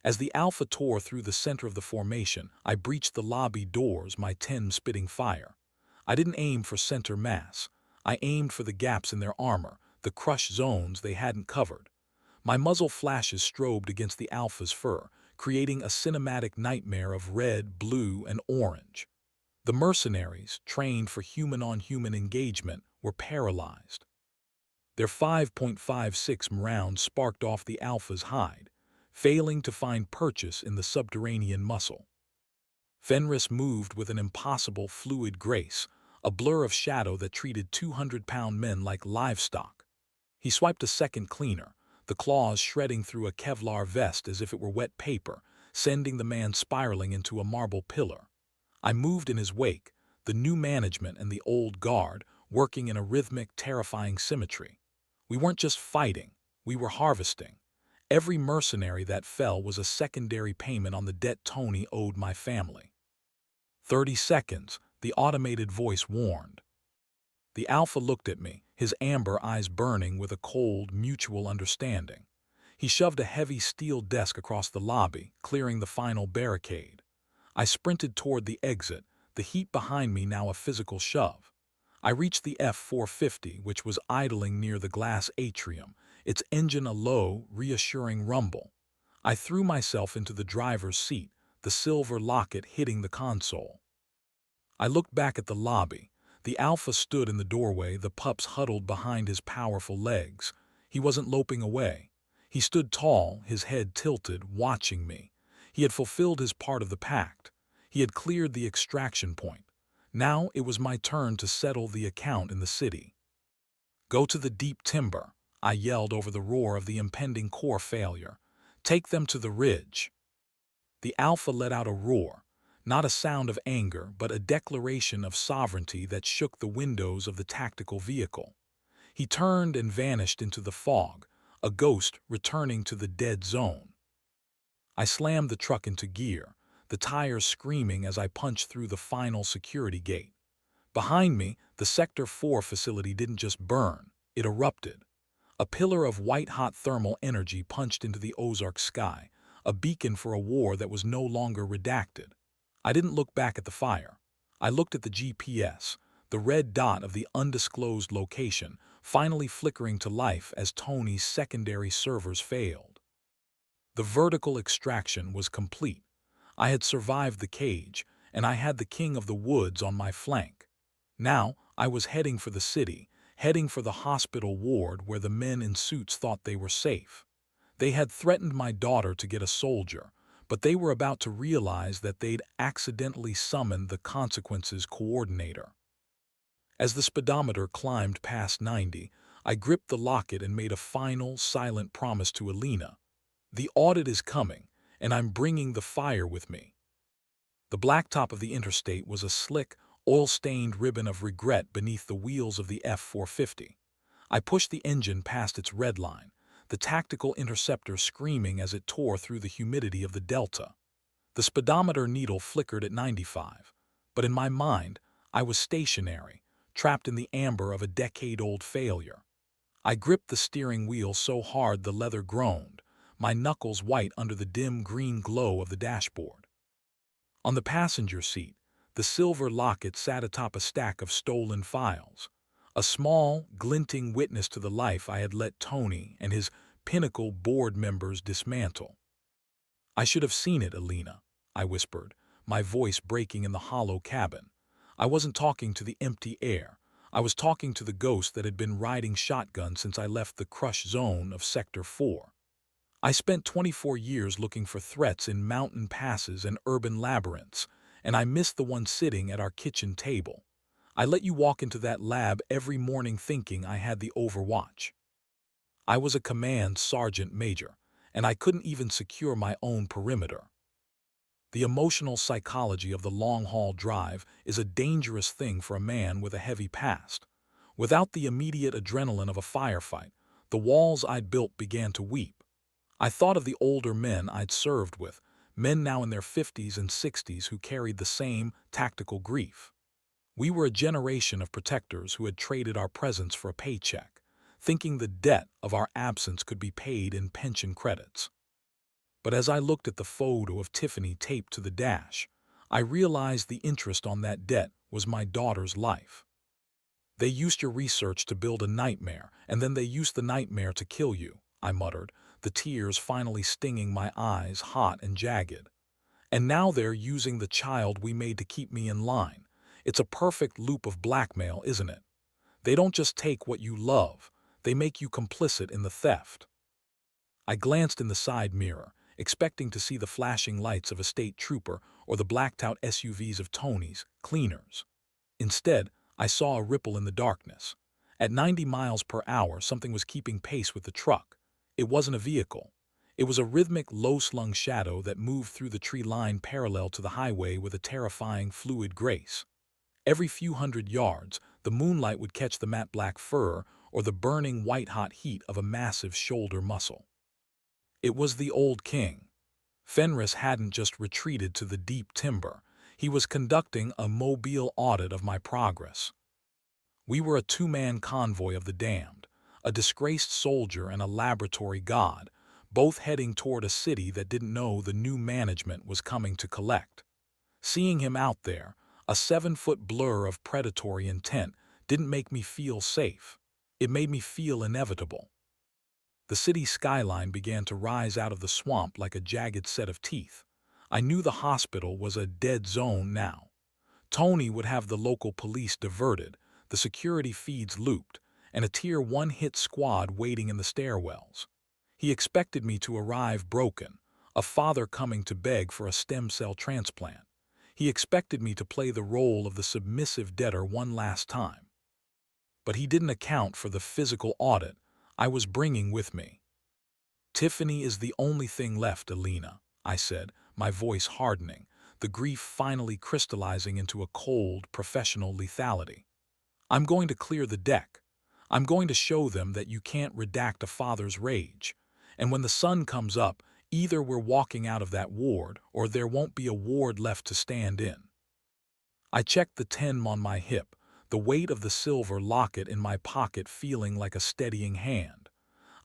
As the Alpha tore through the center of the formation, I breached the lobby doors, my TEM spitting fire. I didn't aim for center mass. I aimed for the gaps in their armor, the crushed zones they hadn't covered. My muzzle flashes strobed against the Alpha's fur, creating a cinematic nightmare of red, blue, and orange. The mercenaries, trained for human-on-human engagement, were paralyzed. Their 5.56 rounds sparked off the Alpha's hide, failing to find purchase in the subterranean muscle. Fenris moved with an impossible fluid grace, a blur of shadow that treated 200-pound men like livestock. He swiped a second cleaner, the claws shredding through a Kevlar vest as if it were wet paper, sending the man spiraling into a marble pillar. I moved in his wake, the new management and the old guard, working in a rhythmic, terrifying symmetry. We weren't just fighting, we were harvesting. Every mercenary that fell was a secondary payment on the debt Tony owed my family. 30 seconds, the automated voice warned. The Alpha looked at me, his amber eyes burning with a cold, mutual understanding. He shoved a heavy steel desk across the lobby, clearing the final barricade. I sprinted toward the exit, the heat behind me now a physical shove. I reached the F-450, which was idling near the glass atrium, its engine a low, reassuring rumble. I threw myself into the driver's seat, the silver locket hitting the console. I looked back at the lobby. The Alpha stood in the doorway, the pups huddled behind his powerful legs. He wasn't loping away. He stood tall, his head tilted, watching me. He had fulfilled his part of the pact. He had cleared the extraction point. Now it was my turn to settle the account in the city. "Go to the deep timber," I yelled over the roar of the impending core failure. "Take them to the ridge." The Alpha let out a roar, not a sound of anger, but a declaration of sovereignty that shook the windows of the tactical vehicle. He turned and vanished into the fog, a ghost returning to the dead zone. I slammed the truck into gear, the tires screaming as I punched through the final security gate. Behind me, the Sector 4 facility didn't just burn, it erupted. A pillar of white-hot thermal energy punched into the Ozark sky, a beacon for a war that was no longer redacted. I didn't look back at the fire. I looked at the GPS, the red dot of the undisclosed location, finally flickering to life as Tony's secondary servers failed. The vertical extraction was complete. I had survived the cage, and I had the king of the woods on my flank. Now, I was heading for the city, heading for the hospital ward where the men in suits thought they were safe. They had threatened my daughter to get a soldier, but they were about to realize that they'd accidentally summoned the consequences coordinator. As the speedometer climbed past 90, I gripped the locket and made a final, silent promise to Elena. The audit is coming, and I'm bringing the fire with me. The blacktop of the interstate was a slick, oil-stained ribbon of regret beneath the wheels of the F-450. I pushed the engine past its red line, the tactical interceptor screaming as it tore through the humidity of the delta. The speedometer needle flickered at 95, but in my mind, I was stationary, trapped in the amber of a decade-old failure. I gripped the steering wheel so hard the leather groaned, my knuckles white under the dim green glow of the dashboard. On the passenger seat, the silver locket sat atop a stack of stolen files, a small, glinting witness to the life I had let Tony and his pinnacle board members dismantle. "I should have seen it, Elena," I whispered, my voice breaking in the hollow cabin. I wasn't talking to the empty air. I was talking to the ghost that had been riding shotgun since I left the crush zone of Sector 4. I spent 24 years looking for threats in mountain passes and urban labyrinths, and I missed the one sitting at our kitchen table. I let you walk into that lab every morning thinking I had the overwatch. I was a command sergeant major, and I couldn't even secure my own perimeter. The emotional psychology of the long-haul drive is a dangerous thing for a man with a heavy past. Without the immediate adrenaline of a firefight, the walls I'd built began to weep. I thought of the older men I'd served with, men now in their 50s and 60s who carried the same tactical grief. We were a generation of protectors who had traded our presence for a paycheck, thinking the debt of our absence could be paid in pension credits. But as I looked at the photo of Tiffany taped to the dash, I realized the interest on that debt was my daughter's life. "They used your research to build a nightmare, and then they used the nightmare to kill you," I muttered, the tears finally stinging my eyes hot and jagged. "And now they're using the child we made to keep me in line. It's a perfect loop of blackmail, isn't it? They don't just take what you love, they make you complicit in the theft." I glanced in the side mirror, expecting to see the flashing lights of a state trooper or the blacked-out SUVs of Tony's cleaners. Instead, I saw a ripple in the darkness. At 90 miles per hour, something was keeping pace with the truck. It wasn't a vehicle. It was a rhythmic, low-slung shadow that moved through the tree line parallel to the highway with a terrifying, fluid grace. Every few hundred yards, the moonlight would catch the matte black fur or the burning white-hot heat of a massive shoulder muscle. It was the old king. Fenris hadn't just retreated to the deep timber. He was conducting a mobile audit of my progress. We were a two-man convoy of the damned, a disgraced soldier and a laboratory god, both heading toward a city that didn't know the new management was coming to collect. Seeing him out there, a 7-foot blur of predatory intent, didn't make me feel safe. It made me feel inevitable. The city skyline began to rise out of the swamp like a jagged set of teeth. I knew the hospital was a dead zone now. Tony would have the local police diverted, the security feeds looped, and a Tier 1 hit squad waiting in the stairwells. He expected me to arrive broken, a father coming to beg for a stem cell transplant. He expected me to play the role of the submissive debtor one last time. But he didn't account for the physical audit I was bringing with me. "Tiffany is the only thing left, Elena," I said, my voice hardening, the grief finally crystallizing into a cold, professional lethality. "I'm going to clear the deck. I'm going to show them that you can't redact a father's rage. And when the sun comes up, either we're walking out of that ward or there won't be a ward left to stand in." I checked the 10 on my hip, the weight of the silver locket in my pocket feeling like a steadying hand.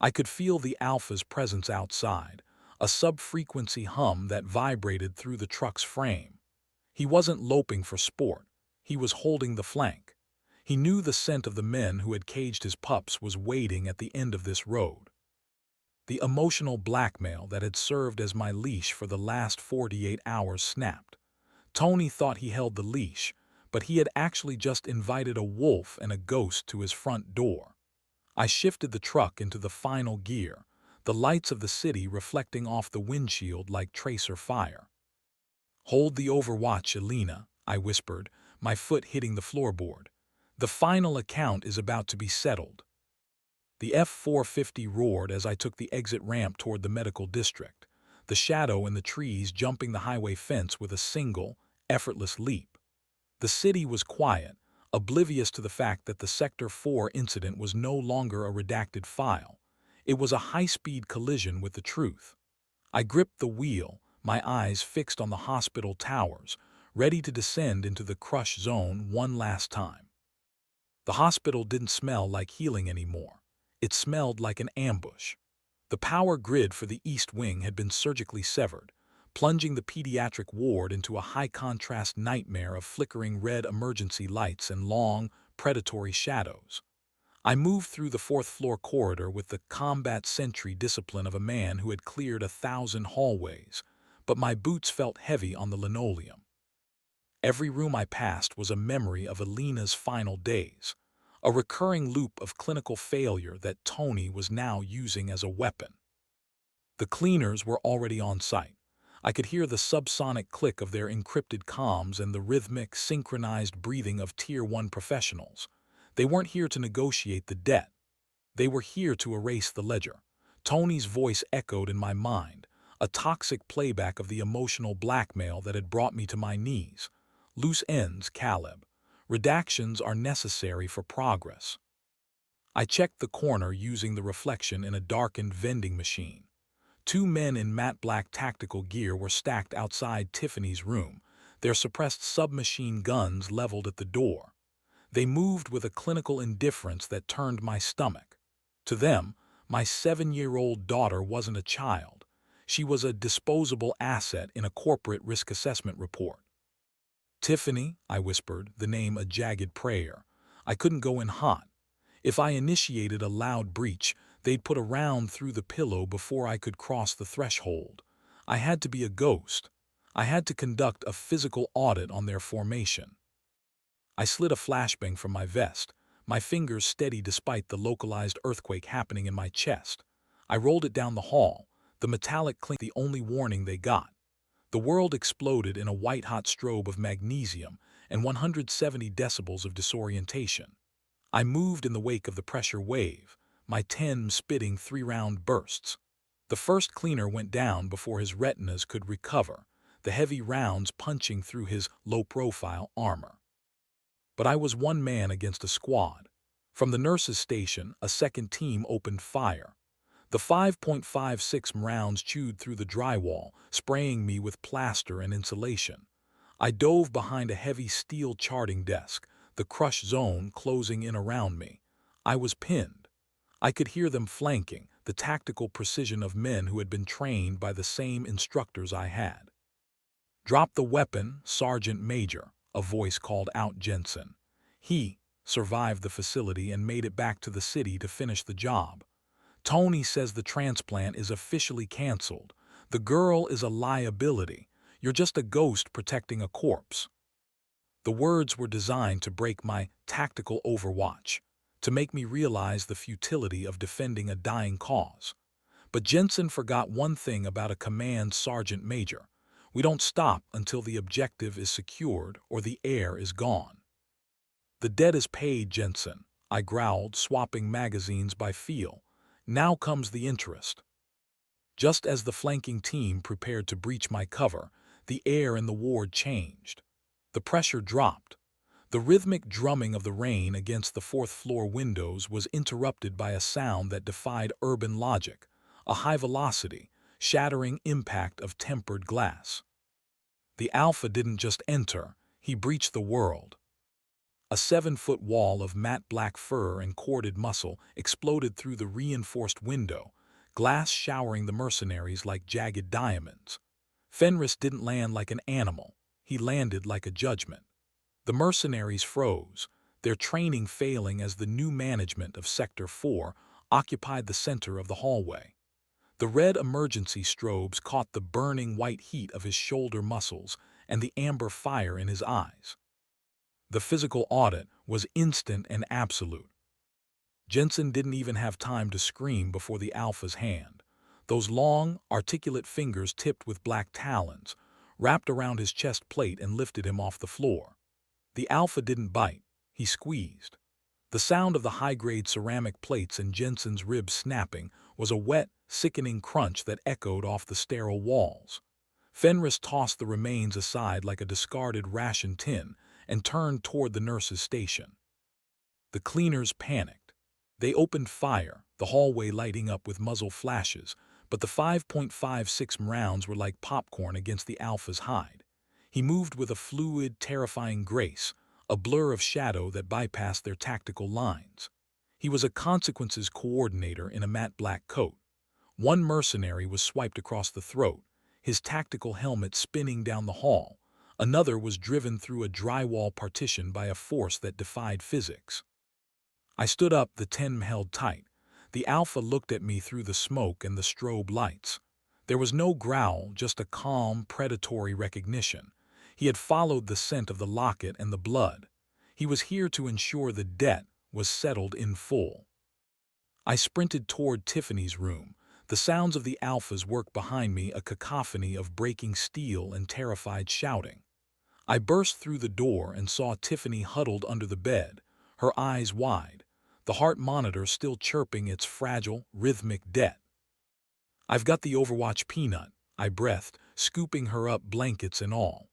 I could feel the Alpha's presence outside, a sub-frequency hum that vibrated through the truck's frame. He wasn't loping for sport. He was holding the flank. He knew the scent of the men who had caged his pups was waiting at the end of this road. The emotional blackmail that had served as my leash for the last 48 hours snapped. Tony thought he held the leash, but he had actually just invited a wolf and a ghost to his front door. I shifted the truck into the final gear, the lights of the city reflecting off the windshield like tracer fire. "Hold the overwatch, Elena," I whispered, my foot hitting the floorboard. "The final account is about to be settled." The F-450 roared as I took the exit ramp toward the medical district, the shadow in the trees jumping the highway fence with a single, effortless leap. The city was quiet, oblivious to the fact that the Sector 4 incident was no longer a redacted file. It was a high-speed collision with the truth. I gripped the wheel, my eyes fixed on the hospital towers, ready to descend into the crush zone one last time. The hospital didn't smell like healing anymore. It smelled like an ambush. The power grid for the East Wing had been surgically severed, plunging the pediatric ward into a high-contrast nightmare of flickering red emergency lights and long, predatory shadows. I moved through the fourth-floor corridor with the combat sentry discipline of a man who had cleared 1,000 hallways, but my boots felt heavy on the linoleum. Every room I passed was a memory of Elena's final days, a recurring loop of clinical failure that Tony was now using as a weapon. The cleaners were already on site. I could hear the subsonic click of their encrypted comms and the rhythmic, synchronized breathing of Tier 1 professionals. They weren't here to negotiate the debt. They were here to erase the ledger. Tony's voice echoed in my mind, a toxic playback of the emotional blackmail that had brought me to my knees. "Loose ends, Caleb. Redactions are necessary for progress." I checked the corner using the reflection in a darkened vending machine. Two men in matte black tactical gear were stacked outside Tiffany's room, their suppressed submachine guns leveled at the door. They moved with a clinical indifference that turned my stomach. To them, my 7-year-old daughter wasn't a child. She was a disposable asset in a corporate risk assessment report. "Tiffany," I whispered, the name a jagged prayer. I couldn't go in hot. If I initiated a loud breach, they'd put a round through the pillow before I could cross the threshold. I had to be a ghost. I had to conduct a physical audit on their formation. I slid a flashbang from my vest, my fingers steady despite the localized earthquake happening in my chest. I rolled it down the hall, the metallic clink the only warning they got. The world exploded in a white-hot strobe of magnesium and 170 decibels of disorientation. I moved in the wake of the pressure wave, my TEM spitting 3-round bursts. The first cleaner went down before his retinas could recover, the heavy rounds punching through his low-profile armor. But I was one man against a squad. From the nurse's station, a second team opened fire. The 5.56 rounds chewed through the drywall, spraying me with plaster and insulation. I dove behind a heavy steel charting desk, the crush zone closing in around me. I was pinned. I could hear them flanking, the tactical precision of men who had been trained by the same instructors I had. "Drop the weapon, Sergeant Major," a voice called out Jensen. He survived the facility and made it back to the city to finish the job. "Tony says the transplant is officially canceled. The girl is a liability. You're just a ghost protecting a corpse." The words were designed to break my tactical overwatch, to make me realize the futility of defending a dying cause. But Jensen forgot one thing about a command sergeant major. We don't stop until the objective is secured or the air is gone. "The debt is paid, Jensen," I growled, swapping magazines by feel. "Now comes the interest." Just as the flanking team prepared to breach my cover, the air in the ward changed. The pressure dropped. The rhythmic drumming of the rain against the fourth-floor windows was interrupted by a sound that defied urban logic, a high-velocity, shattering impact of tempered glass. The Alpha didn't just enter, he breached the world. A 7-foot wall of matte black fur and corded muscle exploded through the reinforced window, glass showering the mercenaries like jagged diamonds. Fenris didn't land like an animal. He landed like a judgment. The mercenaries froze, their training failing as the new management of Sector 4 occupied the center of the hallway. The red emergency strobes caught the burning white heat of his shoulder muscles and the amber fire in his eyes. The physical audit was instant and absolute. Jensen didn't even have time to scream before the Alpha's hand. Those long, articulate fingers tipped with black talons wrapped around his chest plate and lifted him off the floor. The Alpha didn't bite, he squeezed. The sound of the high-grade ceramic plates and Jensen's ribs snapping was a wet, sickening crunch that echoed off the sterile walls. Fenris tossed the remains aside like a discarded ration tin and turned toward the nurse's station. The cleaners panicked. They opened fire, the hallway lighting up with muzzle flashes, but the 5.56 rounds were like popcorn against the Alpha's hide. He moved with a fluid, terrifying grace, a blur of shadow that bypassed their tactical lines. He was a consequences coordinator in a matte black coat. One mercenary was swiped across the throat, his tactical helmet spinning down the hall. Another was driven through a drywall partition by a force that defied physics. I stood up, the 10 held tight. The Alpha looked at me through the smoke and the strobe lights. There was no growl, just a calm, predatory recognition. He had followed the scent of the locket and the blood. He was here to ensure the debt was settled in full. I sprinted toward Tiffany's room. The sounds of the Alpha's work behind me, a cacophony of breaking steel and terrified shouting. I burst through the door and saw Tiffany huddled under the bed, her eyes wide, the heart monitor still chirping its fragile, rhythmic debt. "I've got the Overwatch peanut," I breathed, scooping her up, blankets and all.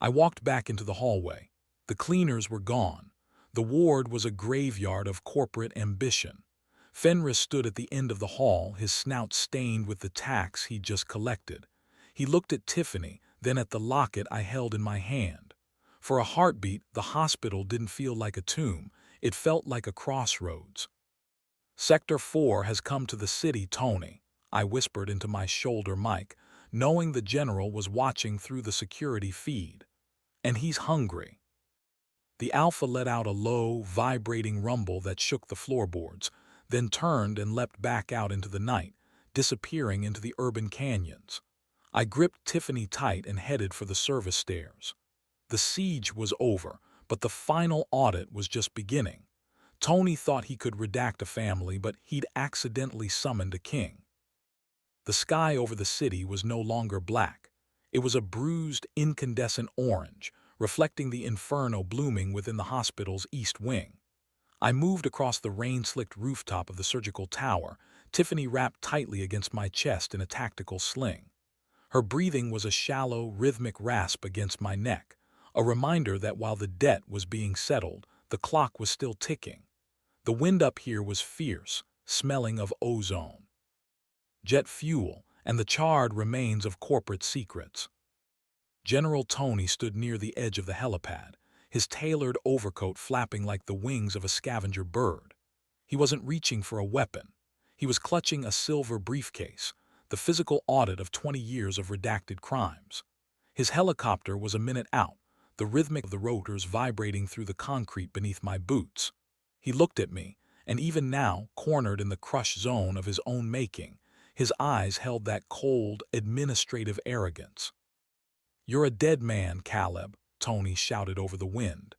I walked back into the hallway. The cleaners were gone. The ward was a graveyard of corporate ambition. Fenris stood at the end of the hall, his snout stained with the tax he'd just collected. He looked at Tiffany, then at the locket I held in my hand. For a heartbeat, the hospital didn't feel like a tomb. It felt like a crossroads. "Sector 4 has come to the city, Tony," I whispered into my shoulder mic, knowing the general was watching through the security feed. "And he's hungry." The Alpha let out a low, vibrating rumble that shook the floorboards, then turned and leapt back out into the night, disappearing into the urban canyons. I gripped Tiffany tight and headed for the service stairs. The siege was over, but the final audit was just beginning. Tony thought he could redact a family, but he'd accidentally summoned a king. The sky over the city was no longer black. It was a bruised, incandescent orange, reflecting the inferno blooming within the hospital's east wing. I moved across the rain-slicked rooftop of the surgical tower, Tiffany wrapped tightly against my chest in a tactical sling. Her breathing was a shallow, rhythmic rasp against my neck, a reminder that while the debt was being settled, the clock was still ticking. The wind up here was fierce, smelling of ozone, jet fuel, and the charred remains of corporate secrets. General Tony stood near the edge of the helipad, his tailored overcoat flapping like the wings of a scavenger bird. He wasn't reaching for a weapon. He was clutching a silver briefcase, the physical audit of 20 years of redacted crimes. His helicopter was a minute out, the rhythmic of the rotors vibrating through the concrete beneath my boots. He looked at me, and even now, cornered in the crush zone of his own making, his eyes held that cold, administrative arrogance. "You're a dead man, Caleb," Tony shouted over the wind.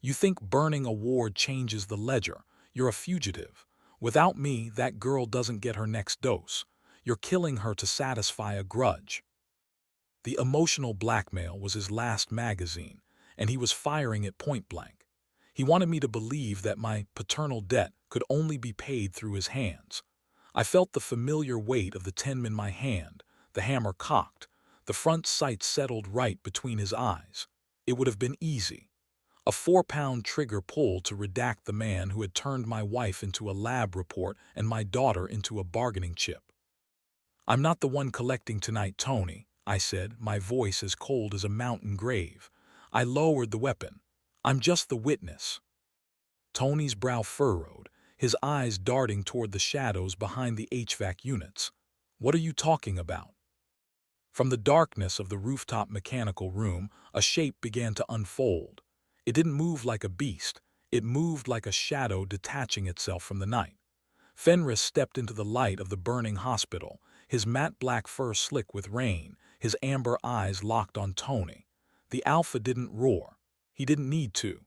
"You think burning a ward changes the ledger. You're a fugitive. Without me, that girl doesn't get her next dose. You're killing her to satisfy a grudge." The emotional blackmail was his last magazine, and he was firing it point blank. He wanted me to believe that my paternal debt could only be paid through his hands. I felt the familiar weight of the 10 in my hand, the hammer cocked, the front sight settled right between his eyes. It would have been easy. A 4-pound trigger pull to redact the man who had turned my wife into a lab report and my daughter into a bargaining chip. "I'm not the one collecting tonight, Tony," I said, my voice as cold as a mountain grave. I lowered the weapon. I'm just the witness. Tony's brow furrowed, his eyes darting toward the shadows behind the HVAC units. What are you talking about? From the darkness of the rooftop mechanical room, a shape began to unfold. It didn't move like a beast, it moved like a shadow detaching itself from the night. Fenris stepped into the light of the burning hospital, his matte black fur slick with rain, his amber eyes locked on Tony. The Alpha didn't roar. He didn't need to.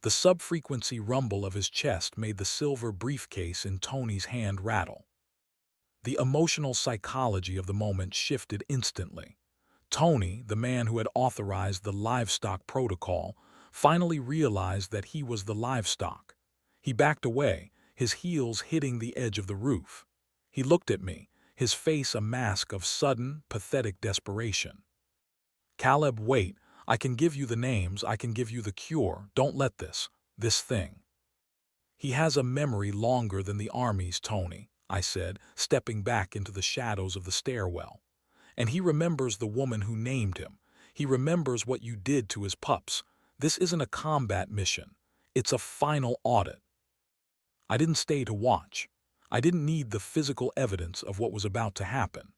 The sub-frequency rumble of his chest made the silver briefcase in Tony's hand rattle. The emotional psychology of the moment shifted instantly. Tony, the man who had authorized the livestock protocol, finally realized that he was the livestock. He backed away, his heels hitting the edge of the roof. He looked at me, his face a mask of sudden, pathetic desperation. Caleb, wait, I can give you the names, I can give you the cure, don't let this thing. He has a memory longer than the army's, Tony, I said, stepping back into the shadows of the stairwell. And he remembers the woman who named him. He remembers what you did to his pups. This isn't a combat mission. It's a final audit. I didn't stay to watch. I didn't need the physical evidence of what was about to happen.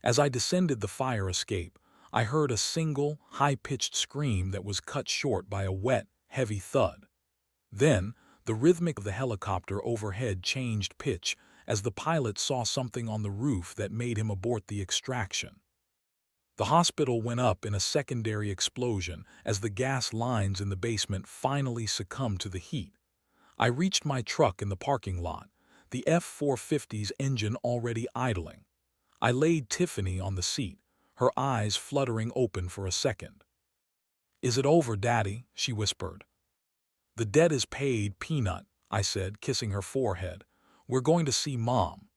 As I descended the fire escape, I heard a single, high-pitched scream that was cut short by a wet, heavy thud. Then, the rhythmic of the helicopter overhead changed pitch as the pilot saw something on the roof that made him abort the extraction. The hospital went up in a secondary explosion as the gas lines in the basement finally succumbed to the heat. I reached my truck in the parking lot, the F-450's engine already idling. I laid Tiffany on the seat, her eyes fluttering open for a second. "Is it over, Daddy?" she whispered. "The debt is paid, Peanut," I said, kissing her forehead. "We're going to see Mom."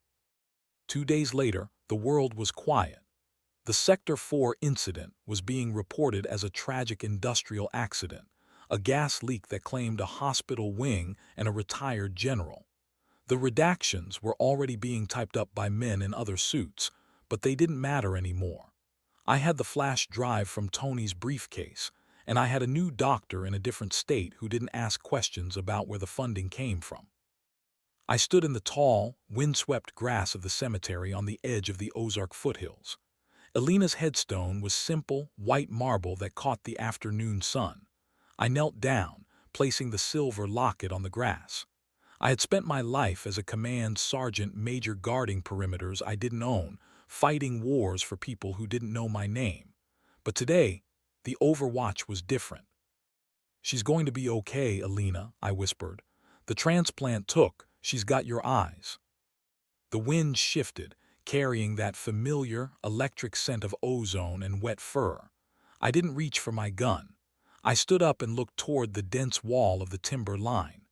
2 days later, the world was quiet. The Sector 4 incident was being reported as a tragic industrial accident, a gas leak that claimed a hospital wing and a retired general. The redactions were already being typed up by men in other suits, but they didn't matter anymore. I had the flash drive from Tony's briefcase, and I had a new doctor in a different state who didn't ask questions about where the funding came from. I stood in the tall, windswept grass of the cemetery on the edge of the Ozark foothills. Elena's headstone was simple, white marble that caught the afternoon sun. I knelt down, placing the silver locket on the grass. I had spent my life as a command sergeant major guarding perimeters I didn't own, fighting wars for people who didn't know my name. But today, the overwatch was different. "She's going to be okay, Elena," I whispered. "The transplant took, she's got your eyes." The wind shifted, carrying that familiar, electric scent of ozone and wet fur. I didn't reach for my gun. I stood up and looked toward the dense wall of the timber line.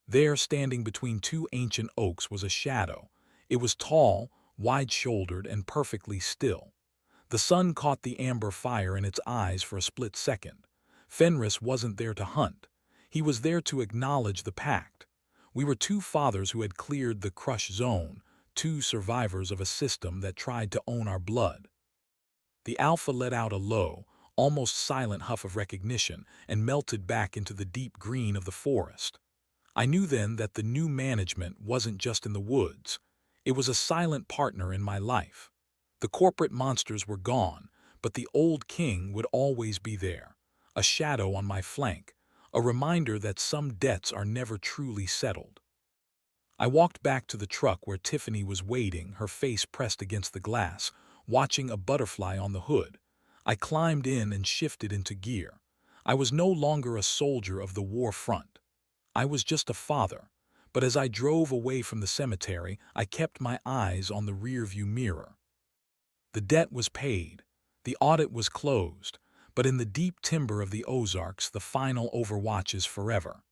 There, standing between 2 ancient oaks, was a shadow. It was tall, wide-shouldered, and perfectly still. The sun caught the amber fire in its eyes for a split second. Fenris wasn't there to hunt. He was there to acknowledge the pact. We were 2 fathers who had cleared the crush zone, 2 survivors of a system that tried to own our blood. The Alpha let out a low, almost silent huff of recognition and melted back into the deep green of the forest. I knew then that the new management wasn't just in the woods. It was a silent partner in my life. The corporate monsters were gone, but the old king would always be there, a shadow on my flank, a reminder that some debts are never truly settled. I walked back to the truck where Tiffany was waiting, her face pressed against the glass, watching a butterfly on the hood. I climbed in and shifted into gear. I was no longer a soldier of the war front. I was just a father, but as I drove away from the cemetery, I kept my eyes on the rearview mirror. The debt was paid, the audit was closed, but in the deep timber of the Ozarks, the final overwatch is forever.